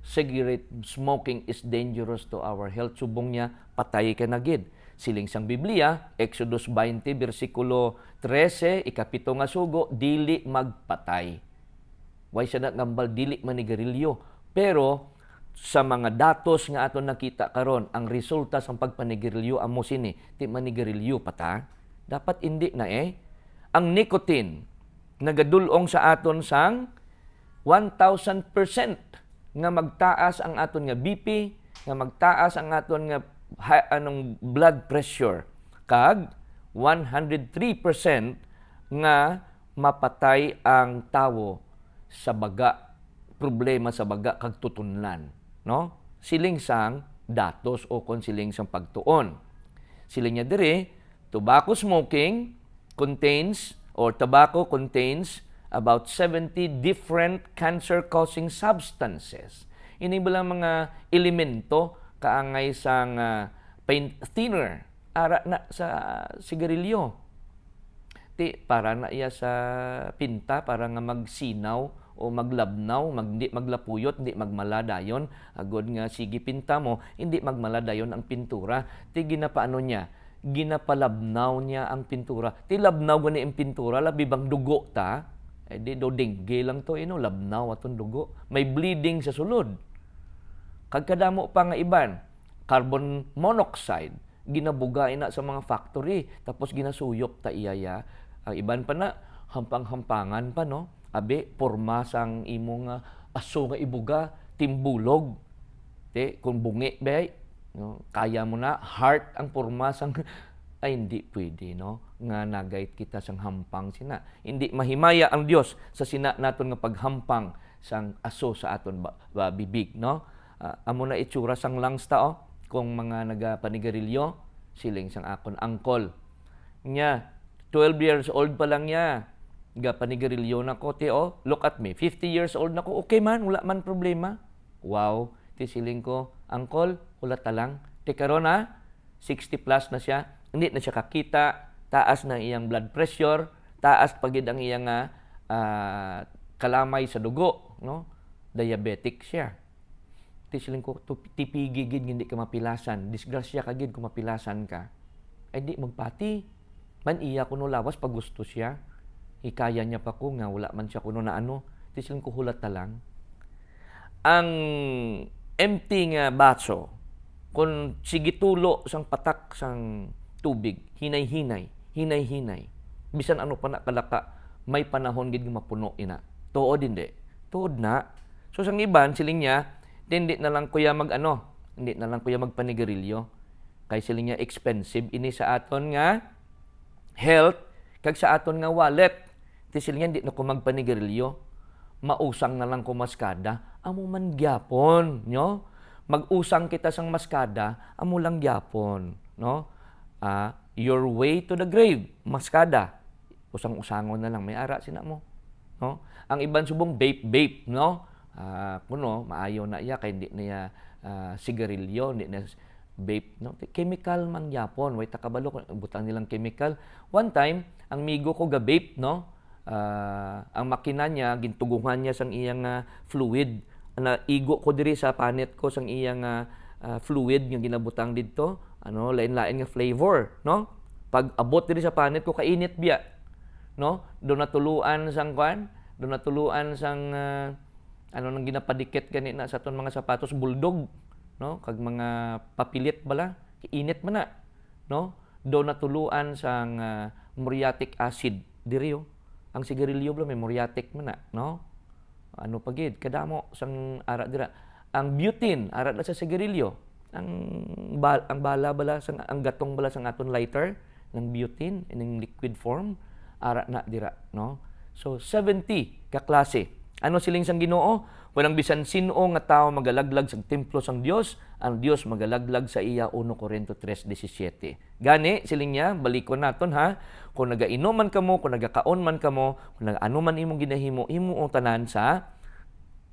Speaker 1: Cigarette smoking is dangerous to our health. Subong niya, patay ka na gid. Siling sang Biblia, Exodus 20, versikulo 13, ikapito nga sugo, dili magpatay. Why siya nagambal, dili manigarilyo. Pero, sa mga datos nga aton nakita karon, ang resulta sa pagpanigarilyo amo sini, ti manigarilyo pata, dapat hindi na Ang nicotine, nagadulong sa aton sang 1,000% nga magtaas ang aton nga BP, nga magtaas ang aton nga blood pressure, kag 103% nga mapatay ang tawo sa baga, problema sa baga kag tutunlan, no? Siling sang datos o kon siling sang pagtuon. Siling niya dire, tobacco contains about 70 different cancer-causing substances. Ini bala mga elemento kaangay sang paint thinner ara na sa sigarilyo. Para na iya sa pinta para nga magsinaw o maglabnaw, hindi maglapuyot, hindi magmaladayon. Agod nga sige pinta mo, hindi magmaladayon ang pintura. Ginapaano niya? Ginapalabnaw niya ang pintura. Labnaw gani ang pintura, labi bang dugo ta? Di do dengue lang to, labnaw atong dugo. May bleeding sa sulod. Kagkadamo pa nga iban, carbon monoxide, ginabugain na sa mga factory, tapos ginasuyop ta iyaya. Ang iban pa na, hampang-hampangan pa, no? Abe, porma sang imong aso nga ibuga, timbulog. Kung bungi, bay, no? Kaya mo na, heart ang porma sang... Ay, hindi pwede, no? Nga nagait kita sang hampang sina. Hindi mahimaya ang Dios sa sina naton nga paghampang sang aso sa aton bibig, no? Amo na itsura sang lungs tao, kung mga nagapanigarilyo, siling sang akon angkol. Nya, 12 years old pa lang niya. Gapanigarilyo na ko, look at me. 50 years old na ko, okay man, wala man problema. Wow, siling ko, angkol, wala talang. Karon 60 plus na siya, hindi na siya kakita, taas na iyang blood pressure, taas pagid ang iyang kalamay sa dugo, no? Diabetic siya. Siling ko, tipigigid hindi ka mapilasan. Disgrasya ka gid kung mapilasan ka. Ay di magpati. Man iya kuno lawas pag gusto siya. Ikaya niya pa ko nga wala man siya kuno na ano. Siling ko hulat ta lang. Ang empty nga baso, kung sigitulo sang patak sang tubig, hinay-hinay. Bisan ano pa na kalaka, may panahon gid nga mapuno ina. Tuod hindi. Tuod na. So sang iban siling niya, hindi na lang kuya magpanigarilyo. Kay siling niya expensive ini sa aton nga health, kag sa aton nga wallet. Siling niya hindi na ko magpanigarilyo. Mausang na lang ko maskada, amo man gyapon, no? Mag-usang kita sang maskada, amo lang gyapon, no? Your way to the grave, maskada. Usang-usangon na lang, may ara sina mo, no? Ang iban subong vape, no? Kuno maayo na iya kay hindi niya sigarilyo, hindi na vape, no? Chemical man gyapon, way takabalo butang nilang chemical. One time ang migo ko ga vape, no? Ang makina niya gintugungan niya sang iyang fluid. Na igo ko diri sa panit ko sang iyang fluid nga ginabutang didto, lain-lain nga flavor, no? Pag abot diri sa panit ko kainit biya, no? Do natuluan sang nang ginapadikit kanina sa aton mga sapatos bulldog, no? Kag mga papilit bala, init man na, no? Do natuluan sang muriatic acid diri. Ang sigarilyo bala may muriatic man na, no? Ano pagid kadamo sang ara dira. Ang butane ara na sa sigarilyo. Ang bala sang ang gatong bala sang aton lighter ng butane in liquid form ara na dira, no? So 70 ka klase. Ano siling sang Ginoo? Walang bisan sino nga tao magalaglag sa templo sang Dios, ang Dios magalaglag sa iya 1 Corinto 3:17. Gani siling niya, balikon naton ha. Kung nagainom man kamo, kung nagakaon man kamo, kung ano man imong ginahimo, imong tanan sa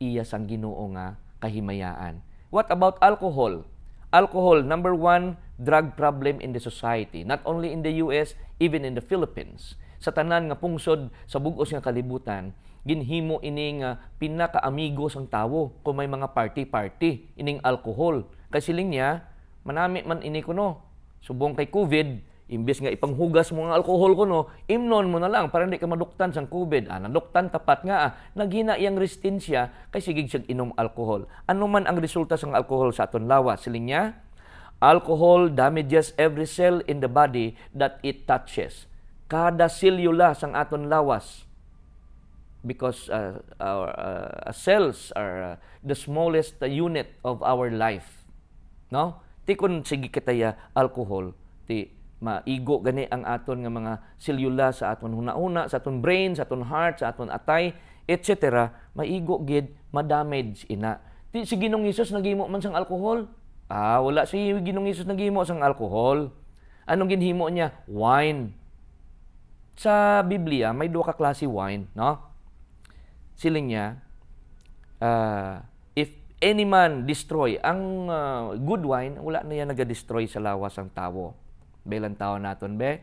Speaker 1: iya sang Ginoo nga kahimayaan. What about alcohol? Alcohol, number 1 drug problem in the society, not only in the US, even in the Philippines. Sa tanan nga pungsod sa bug-os nga kalibutan, ginhimo ining pinaka-amigo sang tawo kung may mga party ining alcohol. Kay siling niya, manami man ini kuno. Subong kay COVID, imbes nga ipanghugas mo ang alcohol kuno, imnon mo na lang para hindi ka maduktan sang COVID. Naduktan tapat nga naghina iyang resistensya kay sigig siyang inom alcohol. Ano man ang resulta sang alcohol sa aton lawas? Siling niya, alcohol damages every cell in the body that it touches. Kada selula sang aton lawas. Because our cells are the smallest unit of our life, no? Ti kun sige kitaya alcohol, ti maigo gani ang aton nga mga selula sa aton hunahuna, sa aton brain, sa aton heart, sa aton atay, etc. Maigo gid, ma-damage ina. Ti si Ginoong Hesus naghimo man sang alcohol? Wala si Ginoong Hesus naghimo sang alcohol. Anong ginhimo niya? Wine. Sa Biblia may duha ka klase wine, no? Siling niya, any man destroy. Ang good wine, wala na yan naga-destroy sa lawas ang tawo. Belang tao naton, be?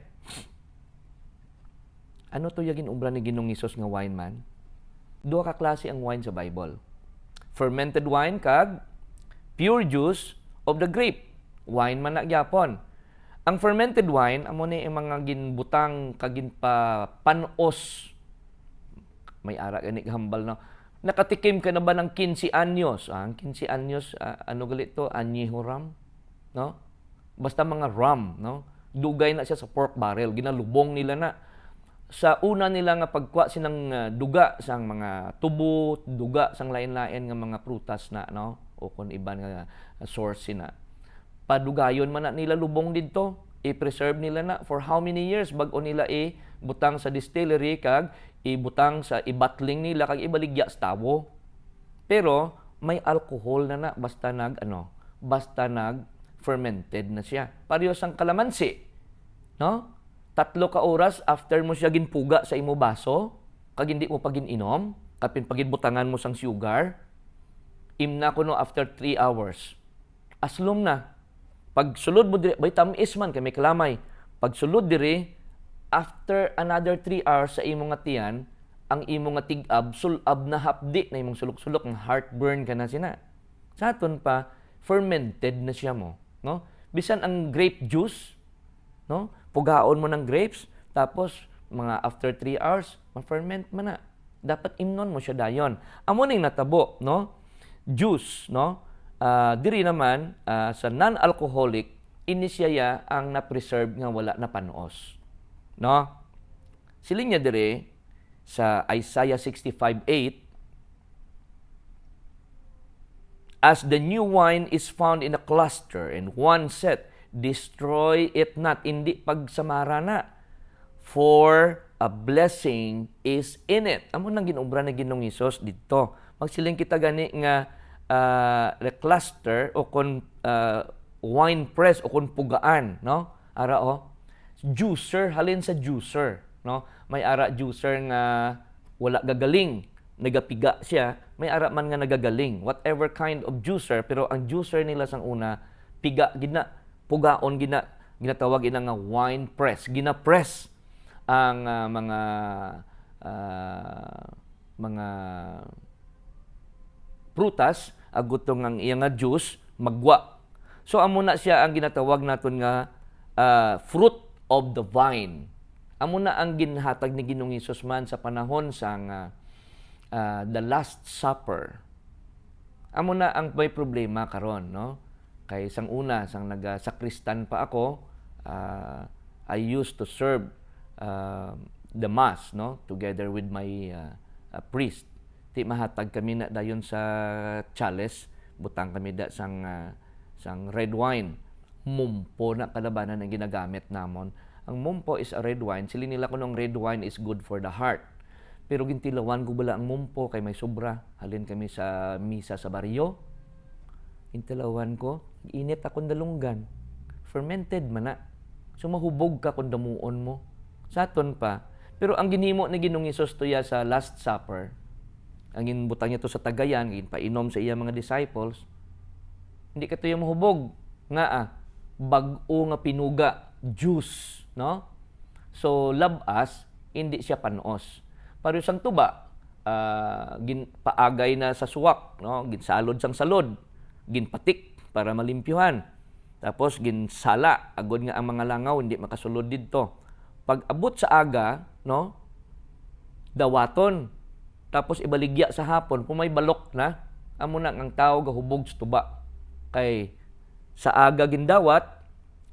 Speaker 1: Ano to yung ginumbra ni Ginong Isos nga wine man? Duha ka klase ang wine sa Bible. Fermented wine kag pure juice of the grape. Wine man na gyapon. Ang fermented wine, amo ni mga ginbutang kag ginpapanos. May ara gani hambal na. Nakatikim ka na ba ng 15 anyos? Ang 15 anyos, ano galit to? Añejo rum? No? Basta mga rum, no? Dugay na siya sa pork barrel. Ginalubong nila na. Sa una nila nga pagkuha sinang duga sang mga tubo, duga sang lain-lain nga mga prutas na, no? O kung iban nga source sina. Padugayon man na nila lubong didto, i-preserve nila na for how many years bago nila butang sa distillery kag ibutang sa ibatling nila kag ibaligya sa tawo. Pero may alcohol na basta nag fermented na siya. Pareho sang kalamansi, no? 3 ka oras after mo siya ginpuga sa imo baso, kag hindi mo pagin-inom, kapin pagin-butangan mo sang sugar, imna ko no after 3 hours. Aslom na. Pag sulod mo diri, bay tamis man kay may kalamay. Pag sulod diri, after another 3 hours sa imo nga tiyan, ang imo nga tig-ab, sulab na hapdi na imong sulok-sulok, ng heartburn ka na sina. Sa aton pa, fermented na siya mo. No? Bisan ang grape juice, no? Pugaon mo ng grapes, tapos mga after 3 hours, ma-ferment man na. Dapat imnon mo siya dayon. Amo ning natabo, no? Juice, no? Diri naman sa non-alcoholic, inisyaya ang na-preserve nga wala na panuos. No? Siling niya diri sa Isaiah 65:8, as the new wine is found in a cluster and one set, destroy it not, hindi pagsamara na. For a blessing is in it. Amo nang ginumbra na Ginong Hesus dito. Magsiling kita gani nga cluster o kon wine press o kon pugaan, no? Ara juicer, halin sa juicer, no? May ara juicer nga wala gagaling, nagapiga siya. May ara man nga nagagaling. Whatever kind of juicer, pero ang juicer nila sang una piga gina, pugaon ginatawag ina nga wine press. Gina-press ang mga prutas agutong ang iya nga juice magwa. So amo na siya ang ginatawag naton nga fruit of the vine. Amo na ang ginhatag ni Ginong Hesus man sa panahon sang the Last Supper. Amo na ang may problema karon, no? Kay sang una, sang nagasakristan pa ako, I used to serve the mass, no, together with my priest. Ti mahatag kami na dayon sa chalice, butang kami da sang red wine. Mumpo na kalabanan ang ginagamit namon. Ang mumpo is a red wine. Sili nila kuno ang red wine is good for the heart. Pero gintilawan ko bala ang mumpo kay may sobra. Halin kami sa misa sa baryo. Intilawan ko, init akong dalunggan. Fermented man na. So mahubog ka kung damuon mo. Sa aton pa. Pero ang ginhimo ni Ginong Hesus tuya sa Last Supper, ang ginbutang niya to sa tagayan, ginpainom sa iya mga disciples, hindi ka tuya mahubog. Nga bag-o nga pinuga, juice, no? So labas, hindi siya panos. Pareho sang tuba, ginpaagay na sa suwak, no? Ginsalod sang salod. Ginpatik para malimpyuhan. Tapos ginsala agod nga ang mga langaw hindi makasulod didto. Pag abot sa aga, no? Dawaton. Tapos ibaligya sa hapon, pumay balok na. Amo na ang tao gahubog sa tuba. Kay sa aga gindawat,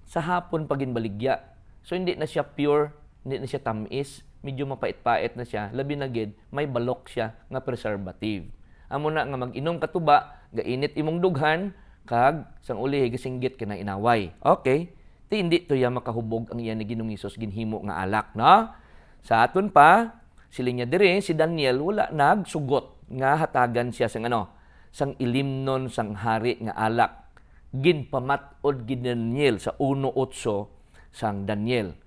Speaker 1: sa hapon pa ginbaligya. So hindi na siya pure, hindi na siya tamis, medyo mapait-pait na siya. Labi na gid, may balok siya nga preservative. Amo na nga mag-inom ka tuba, gainit imong dughan, kag sang uli higasinggit ka na inaway. Okay? Ti hindi to ya makahubog ang iya ni Ginong Hesus ginhimo nga alak, no? Sa aton pa, siling niya dire si Daniel wala nagsugot nga hatagan siya sang sang ilimnon sang hari nga alak. Ginpamat-od gid Daniel sa 1:8 sang Daniel.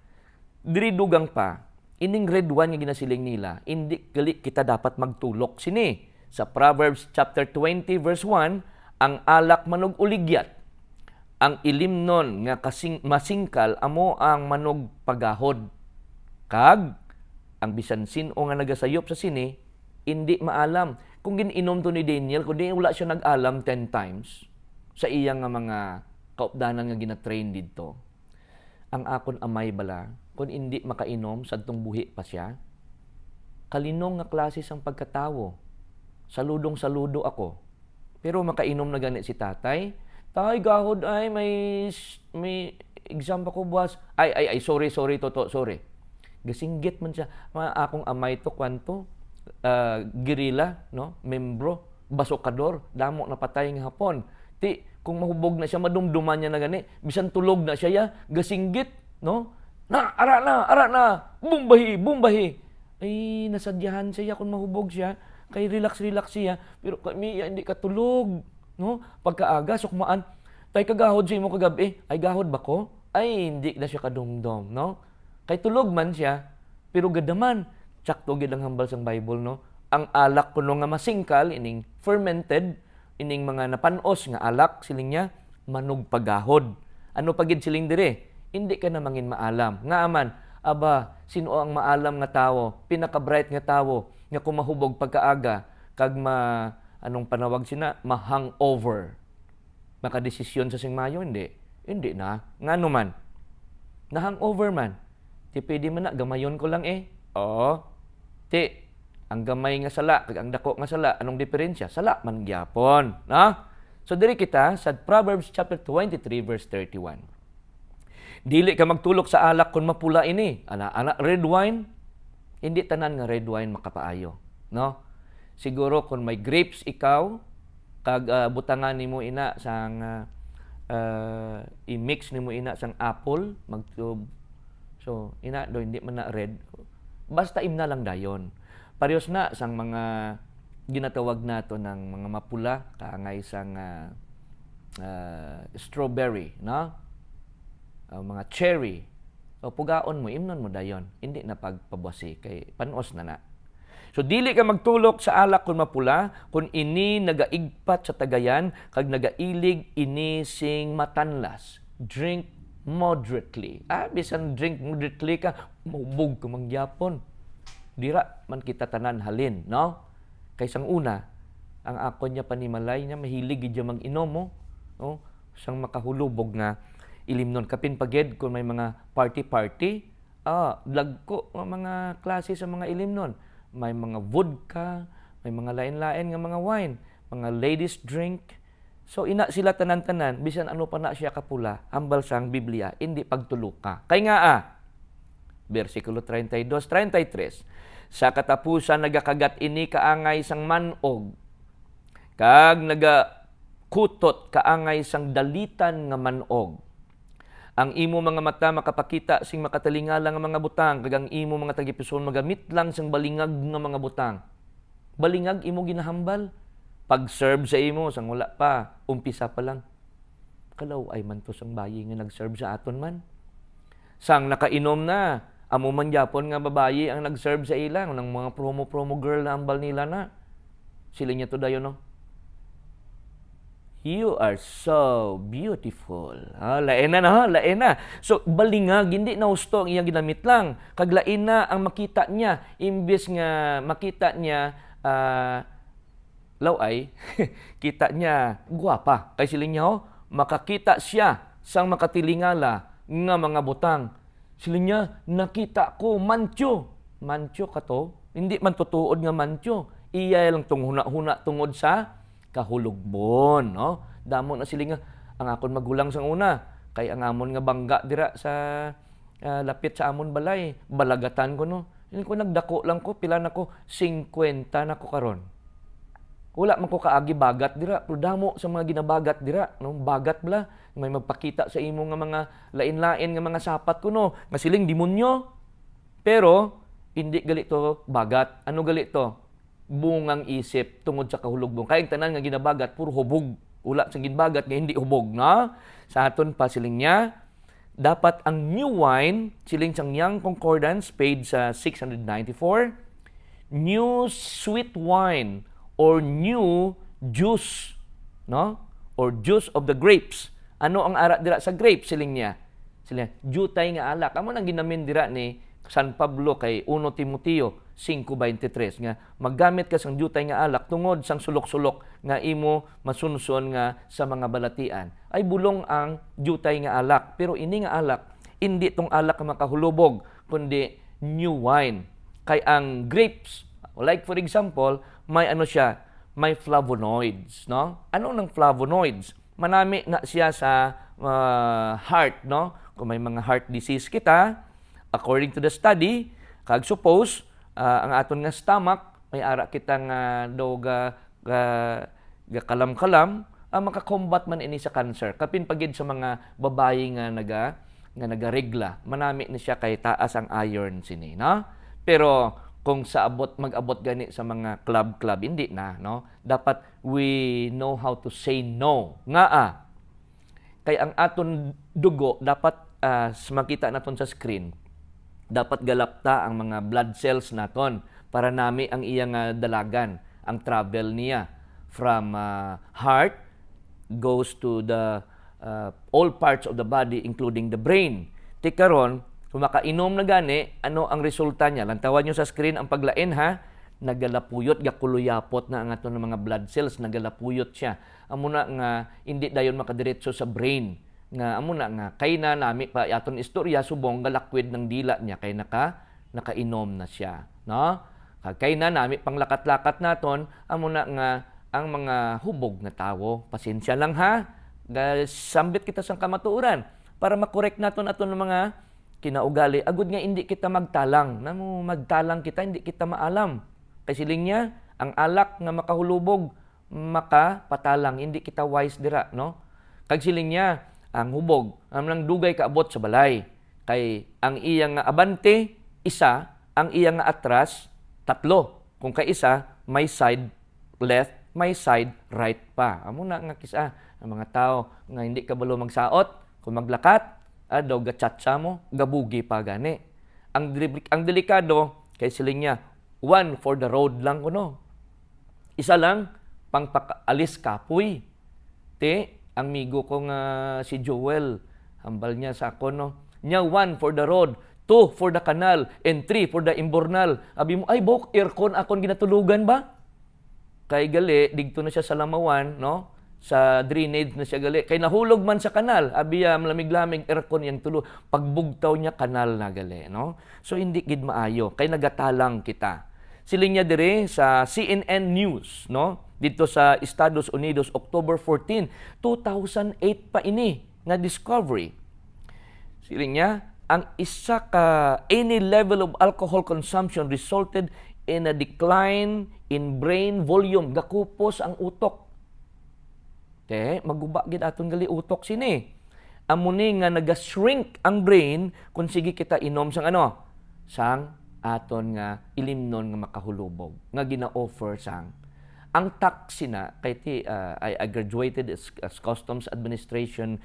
Speaker 1: Diri dugang pa, ining red wine nga ginasiling nila, hindi gali kita dapat magtulok sini. Sa Proverbs chapter 20 verse 1, ang alak manog uligyat, ang ilimnon nga kasing masingkal amo ang manog pagahod. Kag ang bisan sino nga nagasayop sa sini, hindi maalam. Kung gininom to ni Daniel, kundi wala siya nag-alam 10 times sa iyang nga mga kaupdanan nga gina-train dito. Ang akon amay bala, kung hindi makainom, sadtong buhi pa siya, kalinong nga klase sang pagkatawo. Saludong-saludo ako. Pero makainom na ganit si tatay. Tay, gahod ay, may exam pa ko buwas. Ay, sorry, toto, sorry. Gasinggit man siya. Akong amay to, kwanto, gerilla, no? Membro, basokador, damo na patay ng hapon. Kung mahubog na siya, madumduman niya na gani. Bisan tulog na siya, ya, gasinggit, no? Ara na, bumbahi. Ay, nasadyahan siya kung mahubog siya. Kay relax siya, pero kami hindi katulog, no? Pagkaaga sukmaan, tay kagahod siya mo kagabi, ay gahod ba ko? Ay hindi na siya kadumdom, no? Kay tulog man siya, pero gadaman, tsakto gid ang hambal sang Bible, no? Ang alak kuno nga masingkal ining fermented, ining mga napanos nga alak siling niya manog pagahod. Ano pagid siling dire? Hindi ka na mangin maalam. Nga aman, aba, sino ang maalam nga tawo, pinaka-bright nga tawo, nga kumahubog pagkaaga, kag anong panawag sina, ma-hangover. Makadesisyon sa singmayo, hindi. Hindi na. Nga naman, na-hangover man. Pwede man na, gamayon ko lang Oo. Ang gamay nga sala, kag ang dako nga sala, anong diferensya? Sala man gyapon. No? So, diri kita sa Proverbs chapter 23, verse 31. Dili ka magtulok sa alak kung mapula ini. Ana red wine, hindi tanan nga red wine makapaayo, no? Siguro kung may grapes ikaw, kag butangan nimo ina sang i-mix nimo ina sang apple, so ina do hindi man na red. Basta imna lang dayon. Parehas na sang mga ginatawag nato ng mga mapula kaangay sang strawberry, no? Mga cherry. O pugaon mo, imnon mo dayon. Hindi na pagpabuasi kay panos na. So dili ka magtulok sa alak kung mapula, kung ini nagaigpat sa tagayan, kag nagailig ini sing matanlas. Drink moderately. Bisan drink moderately ka, maubog ka mangyapon. Dira man kita tanan halin, no? Kaysang una, ang ako niya panimalay niya, mahilig gid mag-inom mo, no? Sang makahulubog nga ilimnon kapin paged kung may mga party, lagko mga klase sa mga ilimnon. May mga vodka, may mga lain-lain nga mga wine, mga ladies drink. So ina sila tanan-tanan, bisan ano pa na siya kapula, hambal sang Biblia, hindi pagtuluka. Kay nga versikulo 32, 33, sa katapusan nagakagat ini kaangay sang manog, kag nagakutot kaangay sang dalitan nga manog. Ang imo mga mata makapakita sing makatalingala nga mga butang, kag ang imo mga tagipison magamit lang sang balingag nga mga butang. Balingag imo ginahambal. Pag-serve sa imo sang wala pa, umpisa pa lang. Kalaw ay man to sang bayi nga nag-serve sa aton man. Sang nakainom na, amo man gyapon nga babayi ang nag-serve sa ilang ng mga promo girl na ambal nila na. Sila niya to dayon, no? You are so beautiful. Lain na. So, balingag, hindi na husto ang iyang ginamit lang. Kag lain na ang makita niya. Imbes nga makita niya, laway, kita niya, guwapa. Kay siling niya, makakita siya sang makatilingala nga mga butang. Siling niya, nakita ko, mantyo. Mantyo ka to? Hindi man tutuod nga mantyo. Iya lang tong huna-huna tungod sa kahulugbon, no? Damo na sila nga ang akon magulang sang una kay ang amon nga bangga dira sa lapit sa amon balay, balagatan ko, no. Hindi ko nagdako lang ko, pila na ko 50 na ko karon. Wala man ko kaagi bagat dira, pero damo sa mga ginabagat dira, no. Bagat bala, may magpakita sa imo nga mga lain-lain nga mga sapat ko, no, nga siling demonyo. Pero hindi gali to bagat. Ano gali to? Bungang isip tungod sa kahulugbon. Kaya tanan nga ginabagat, puro hubog. Ula sa ginbagat nga hindi hubog, na? Sa aton pa siling niya, dapat ang new wine, siling sang Young Concordance, page sa 694, new sweet wine or new juice, no? Or juice of the grapes. Ano ang ara dira sa grapes siling niya? Sila jutay nga alak. Amo nang ginamin dira ni San Pablo kay 1 Timoteo 5:23 nga maggamit ka sang jutay nga alak tungod sang sulok-sulok nga imo masunson nga sa mga balatian. Ay bulong ang jutay nga alak. Pero ini nga alak hindi tong alak nga makahulubog kundi new wine. Kay ang grapes, like for example, may ano siya, may flavonoids, no? Ano nang flavonoids? Manami na siya sa heart, no? Kung may mga heart disease kita, according to the study, kag suppose ang aton nga stomach may ara kita nga kalam-kalam, makakombat man ini sa cancer. Kapin pagid sa mga babayi nga nagaregla, manami ni siya kay taas ang iron sini, no? Pero kung sa mag-abot gani sa mga club hindi na, no? Dapat we know how to say no. Kay ang aton dugo dapat makita naton sa screen. Dapat galapta ang mga blood cells naton para nami ang iyang dalagan, ang travel niya from heart goes to the all parts of the body including the brain. Tikaron, kung makainom na gani, ano ang resulta niya? Lantawan nyo sa screen ang paglain ha. Nagalapuyot, gakuluyapot na ang aton ng mga blood cells, nagalapuyot siya. Amo na nga hindi dayon makadiretso sa brain. Nga amo na nga kay na nami pa aton istorya subong galakwid ng dila niya kay nakainom na siya, no? Kay na nami panglakat-lakat naton, amo na nga ang mga hubog na tawo. Pasensya lang ha. Sambit kita sang kamatuoran para makorek naton aton mga kinaugali. Agud nga hindi kita magtalang. Namo magtalang kita, hindi kita maalam. Kasi siling niya, ang alak nga makahulubog, makapatalang, hindi kita wise dira, no? Kag siling niya, ang hubog, ang nang dugay kaabot sa balay. Kay ang iyang abante, isa, ang iyang atras, 3. Kung kay isa, may side left, may side right pa. Amo na nga kisa, ang mga tao nga hindi kabalo magsaot, kung maglakat, daw gatchatsa mo, gabugi pa gani. Ang delikado, kay siling niya, 1 for the road lang kuno. Isa lang, pangpaalis kapoy. Ang migo ko nga si Joel, hambal niya sa ako, no? Nya 1 for the road, 2 for the canal, and 3 for the imbornal. Abi mo, ay bok, aircon akon ginatulugan ba? Kay gali, digto na siya sa lamawan, no? Sa drainage na siya gali. Kay nahulog man sa kanal, abiya malamig-lamig aircon yang tulo. Pagbugtaw niya kanal na gali, no? So hindi gid maayo. Kay nagatalang kita. Siling niya dire sa CNN News, no? Dito sa Estados Unidos, October 14, 2008 pa ini nga discovery. Siling niya, ang isa ka any level of alcohol consumption resulted in a decline in brain volume. Gakupos ang utok. Maguba gid aton gali utok sini. Amo ni nga naga-shrink ang brain kung sige kita inom sang ano? Sang aton nga ilimnon nga makahulubog nga gina-offer sang. Ang tax sina kay I graduated as Customs Administration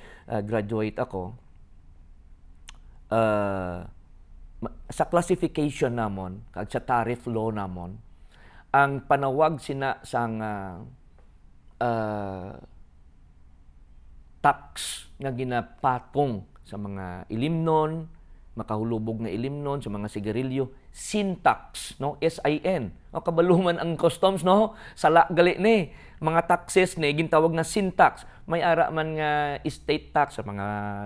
Speaker 1: graduate ako. Sa classification namon kag sa tariff law namon, ang panawag sina sang tax nga ginapatong sa mga ilimnon, makahulubog na ilimnon, sa mga sigarilyo, sin tax, no? SIN. O kabaluman ang customs, no? Sala gali ni. Mga taxes ni gintawag na sin tax. May ara man nga estate tax sa mga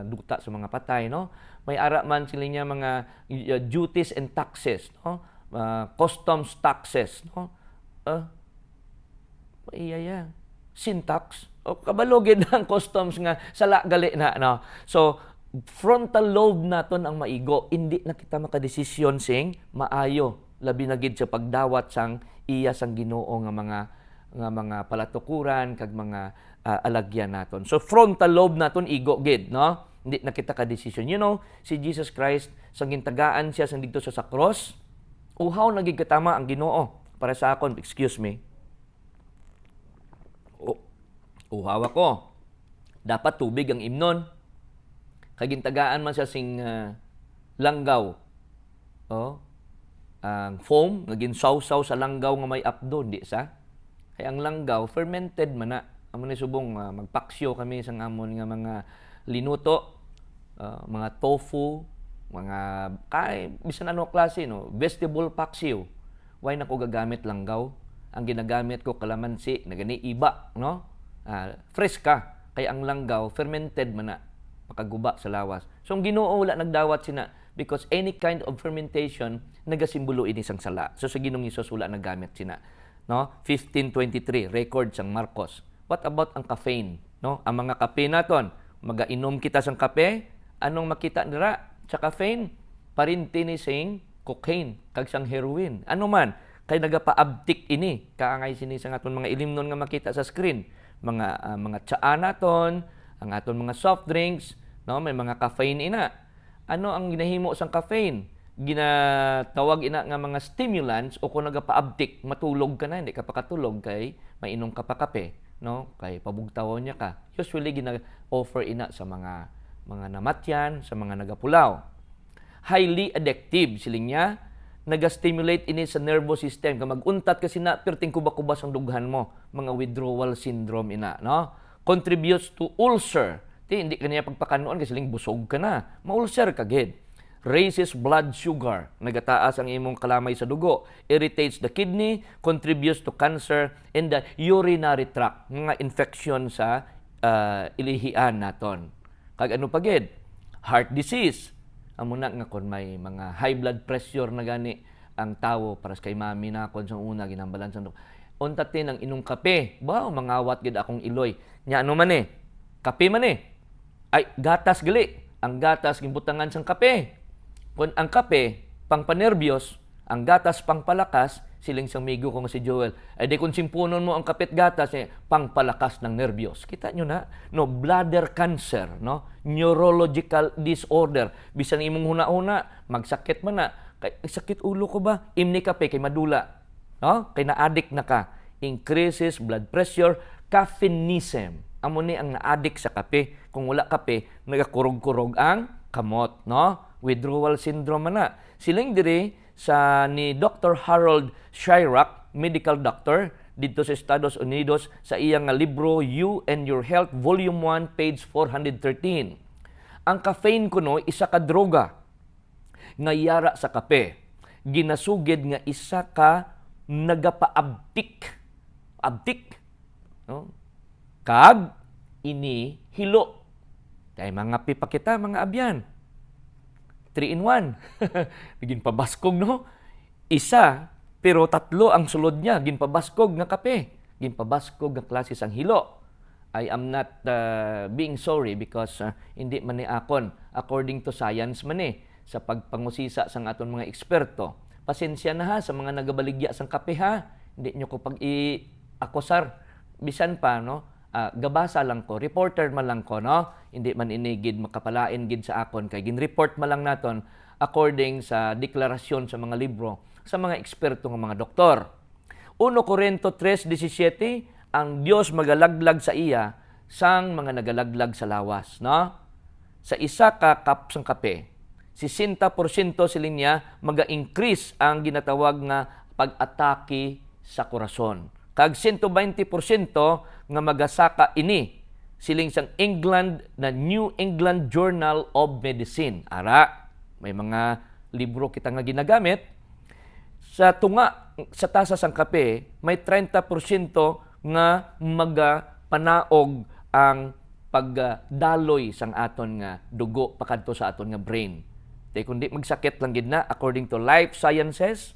Speaker 1: duta sa mga patay, no? May ara man sila niya mga duties and taxes, no? Customs taxes, no? Iya sin tax. O kabalogid ang customs nga sala gali na, no? So frontal lobe naton ang maigo, hindi na kita makadesisyon sing maayo labi na gid sa pagdawat sang iya sang Ginoo nga mga palatukuran kag mga alagyan naton. So frontal lobe naton igo gid, no? Hindi na kita kadesisyon. You know, si Jesus Christ sang gintagaan siya sang didto sa cross, uhaw na gid katama ang Ginoo para sa akon, excuse me. Uhaw ako. Dapat tubig ang imnon. Kagintagaan man siya sing langgaw. Ang foam, naging saw-saw sa langgaw nga may apdo, di sa? Kay ang langgaw fermented man na. Amo ni subong magpaksyo kami sang amon nga mga linuto, mga tofu, mga bisan ano klase no, vegetable paksiw. Why na ko gagamit langgaw? Ang ginagamit ko kalamansi na gani iba, no? Fresh ka. Kay ang langgaw fermented man na, makaguba sa lawas. So ang Ginoo wala nagdawat sina because any kind of fermentation nagasimbolo ini sang sala. So sa Ginoong Hesus wala nagamit sina. No? 15:23 record sang Marcos. What about ang caffeine? No? Ang mga kape naton, magainom kita sang kape, anong makita nira sa caffeine? Parinti ni sing cocaine, kag sang heroin. Ano man, kay nagapaabtik ini, kaangay sini sang aton mga ilimnon nga makita sa screen. Mga tsaa naton, ang aton mga soft drinks, no? May mga caffeine ina. Ano ang ginahimo sang caffeine? Ginatawag ina nga mga stimulants o kung nagapaabtik, matulog ka na, hindi ka pa katulog kay mainom ka pa kape, no? Kay pabugtawon niya ka. Usually gina-offer ina sa mga namatyan, sa mga nagapulaw. Highly addictive siling niya, naga-stimulate ini sa nervous system. Kung mag-untat kasi na perting kubak-kubas ang dughan mo, mga withdrawal syndrome ina, no? Contributes to ulcer. Hindi ka niya pagpakanuan kasi siling busog ka na, ma-ulcer ka gid. Raises blood sugar, nagataas ang imong kalamay sa dugo, irritates the kidney, contributes to cancer in the urinary tract, mga infection sa ilihian naton. Kag ano pa gid? Heart disease. Amo na nga kon may mga high blood pressure na gani ang tawo para kay mami na kon sa una ginambalan sa dugo. Unta tin ang inom kape, mangawat gid akong iloy. Nya ano man kape man ay gatas gali. Ang gatas gimbutangan sang kape. Kung ang kape, pang panerbyos, ang gatas pang palakas, siling sang migo kong si Joel, ay di kung simpunon mo ang kapit gatas, pang palakas ng nervyos. Kita nyo na, no, bladder cancer, no, neurological disorder, bisan imong huna-huna, magsakit man na, kay sakit ulo ko ba? Imni kape, kay madula, no, kay na-addict na ka, increases blood pressure, caffeineism. Amo ni ang na-addict sa kape. Kung wala kape, nagakurog-kurog ang kamot, no? Withdrawal syndrome na. Siling diri sa ni Dr. Harold Shirach, medical doctor dito sa Estados Unidos sa iyang libro You and Your Health Volume 1 page 413. Ang caffeine kuno isa ka droga nga yara sa kape. Ginasugid nga isa ka nagapaabtik. Abtik, no? Kag ini hilo. Kay mga pipakita mga abyan. 3-in-1. Naging pabaskog, no? Isa, pero tatlo ang sulod niya. Gin pabaskog nga kape. Gin pabaskog nga klase sang hilo. I am not being sorry because hindi man ni akon. According to science man sa pagpangusisa sang aton mga eksperto. Pasensya na ha sa mga nagabaligya sang kape ha. Hindi nyo ko pag-i-akusar. Bisan pa, no? Gabasa lang ko, reporter man lang ko, no? Hindi man inigid makapalain gid sa akon kay gin-report man lang naton according sa deklarasyon sa mga libro sa mga eksperto nga mga doktor. 1 Corinto 3:17, ang Dios magalaglag sa iya sang mga nagalaglag sa lawas, no? Sa isa ka cup sang kape, 60% siling niya maga-increase ang ginatawag nga pag-atake sa korason. Kag 120% nga magasaka ini siling sang England na New England Journal of Medicine. Ara, may mga libro kita nga ginagamit. Sa tunga, sa tasa sang kape, may 30% nga magapanaog ang pagdaloy sang aton nga dugo pakadto sa aton nga brain. Tay kundi magsakit lang gid na according to Life Sciences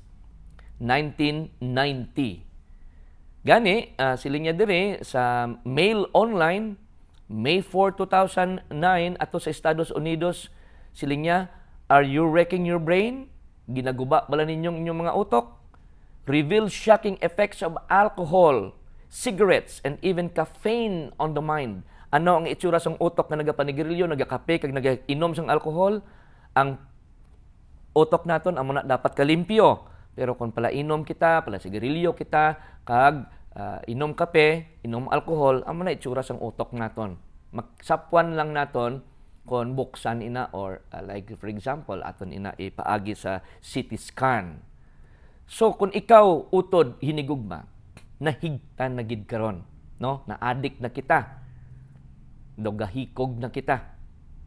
Speaker 1: 1990. Gani, siling niya dire sa Mail Online, May 4, 2009, ato sa Estados Unidos, siling niya, are you wrecking your brain? Ginaguba bala ninyong inyong mga utok? Reveals shocking effects of alcohol, cigarettes, and even caffeine on the mind. Ano ang itsura sang utok na nagapanigirilyo, nagakape, kag nagainom sang alcohol? Ang utok naton amo na dapat kalimpyo. Pero kung pala inom kita, pala sigarilyo kita, kag inom kape, inom alcohol, amo na itsura sang utok naton. Magsapwan lang naton kung buksan ina or like for example, aton ina ipaagi sa CT scan. So kung ikaw utod hinigugma, nahigtan na gid karon, no? Na-addict na kita. Dogahikog na kita.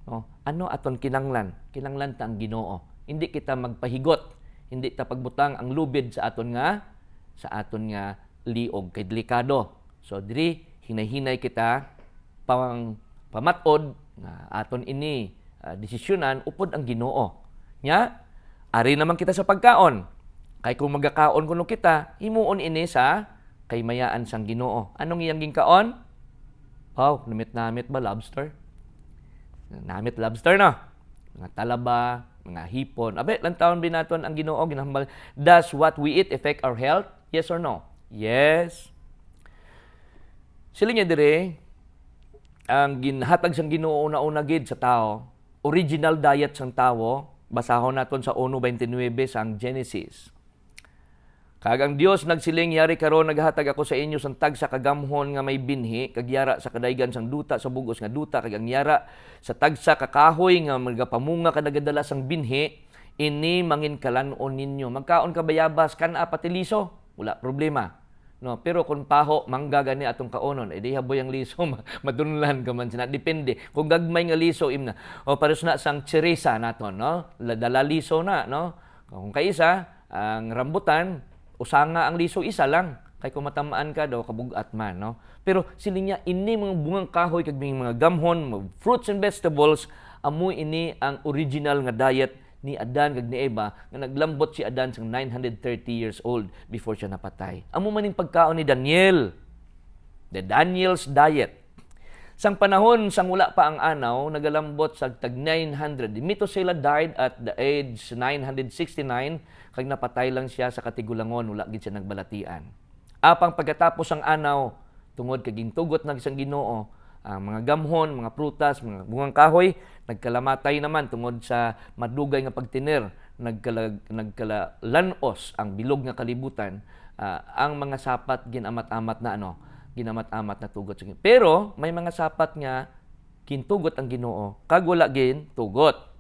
Speaker 1: No? Ano aton kinanglan? Kinanglan ta ang Ginoo. Hindi kita magpahigot, hindi ta pagbutang ang lubid sa aton nga liog kay delikado. So diri hinay-hinay kita pamatod na aton ini desisyonan upod ang Ginoo. Nya, ari naman kita sa pagkaon. Kay kung magakaon kuno kita, himuon ini sa kaymayaan sang Ginoo. Anong iyang gingkaon? Oh, namit ba lobster? Namit lobster na. Mga talaba, mga hipon. Abe, lantaon binaton ang Ginoo ginahambal. Does what we eat affect our health? Yes or no? Yes. Sila niya dire, ang ginhatag sang Ginoo una-una gid sa tao, original diet sang tao, basahon naton sa 1:29 sang Genesis. Kag ang Dios nagsiling, yari karon naghatag ako sa inyo sang tag sa kagamhon nga may binhi, kag yara sa kadaygan sang duta sa bugos nga duta, kag ang yara sa tagsa kakahoy nga magapamunga kadagadala sang binhi, ini mangin kalanon ninyo. Magkaon ka bayabas kan pati liso, wala problema. No, pero kung paho mangga gani atong kaonon, edi haboy ang liso madunlan ka man sina. Depende kung gagmay nga liso imna. O pares na sang cheresa naton, no? Dala liso na, no? Kung kaisa ang rambutan usanga ang liso isa lang kay kung matamaan ka daw kabugat man, no? Pero siling niya ini mga bungang kahoy kag mga gamhon, mga fruits and vegetables, amoy ini ang original nga diet ni Adan kag ni Eva nga naglambot si Adan sang 930 years old before siya napatay. Amo man ning pagkaon ni Daniel. The Daniel's diet. Sang panahon sang wala pa ang anaw, nagalambot sa tag 900. Methuselah died at the age 969 kag napatay lang siya sa katigulangon, wala gid siya nagbalatian. Apang pagkatapos ang anaw, tungod kag gintugot ng isang Ginoo, ang mga gamhon, mga prutas, mga bungang kahoy, nagkalamatay naman tungod sa madugay nga pagtinir, nagkalalanos ang bilog nga kalibutan, ang mga sapat ginamat-amat na ginamat-amat na tugot. Pero may mga sapat nga kintugot ang Ginoo, kag wala gin tugot.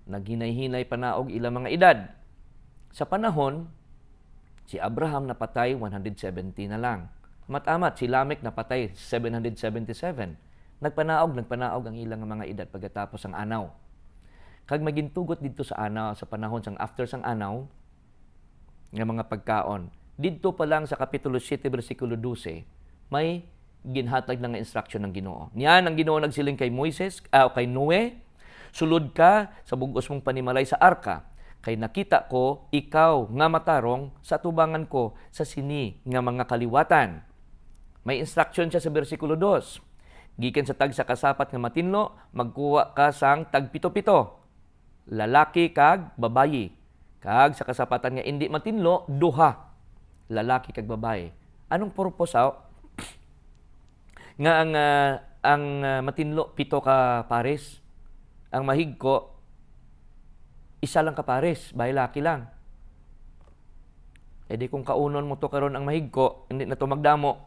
Speaker 1: Naghinay-hinay pa na og ilang mga edad. Sa panahon, si Abraham napatay 170 na lang. Mat-amat, si Lamech napatay 777. Nagpanaog ang ilang mga edad pagkatapos ang anaw. Kag magintugot dito sa anaw, sa panahon sang after sang anaw, nga mga pagkaon. Dito pa lang sa Kapitulo 7, versikulo 12, may ginhatag na nga instruction ng Ginoo. Niyan ang Ginoo nagsiling kay Moises, kay Noe, sulod ka sa bugos mong panimalay sa arka, kay nakita ko ikaw nga matarong sa tubangan ko sa sini nga mga kaliwatan. May instruction siya sa versikulo 2. Gikan sa tag sa kasapat nga matinlo, magkuha ka sang tag pito-pito. Lalaki kag babayi. Kag sa kasapatan nga indi matinlo, duha. Lalaki kag babayi. Anong purpose nga ang matinlo pito ka pares? Ang mahigko, isa lang ka pares, bahay laki lang. E di kung kaunon mo to karon ang mahigko, hindi na to magdamo.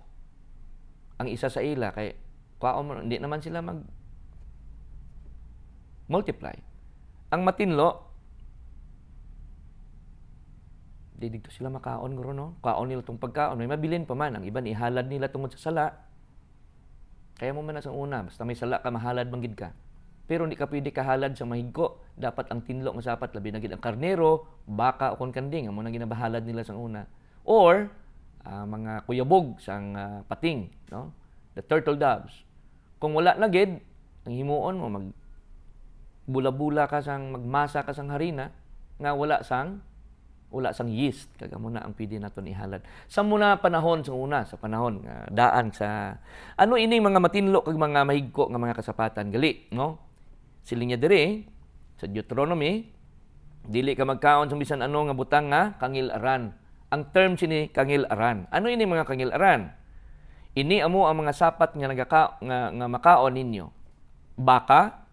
Speaker 1: Ang isa sa ila, kay kaon mo, hindi naman sila multiply. Ang matinlo, di dito sila makaon guro, no? Kaon nila tong pagkaon, may mabilin pa man. Ang iban, ihalad nila tungod sa sala. Kaya mo man na sa una, basta may sala ka, mahalad manggid ka. Pero hindi ka pwede kahalad sa mahigko. Dapat ang tinlo nga sapat labi na gid ang karnero, baka o kon kanding amo nang ginabahalad nila sa una. Or mga kuyabog sang pating, no? The turtle doves. Kung wala na gid, ang himuon mo mag bula-bula ka sang magmasa ka sang harina nga wala sang yeast, kaga mo na ang pwede naton ihalad. Sa muna panahon sa una, sa panahon nga daan sa ano ini mga matinlo kag mga mahigko nga mga kasapatan gali, no? Siling niya dire sa Deuteronomy, dili ka magkaon sa bisan ano nga butang nga kangil-aran. Ang term sini kangil-aran. Ano ini mga kangil-aran? Ini amo ang mga sapat nga nga makaon ninyo. Baka,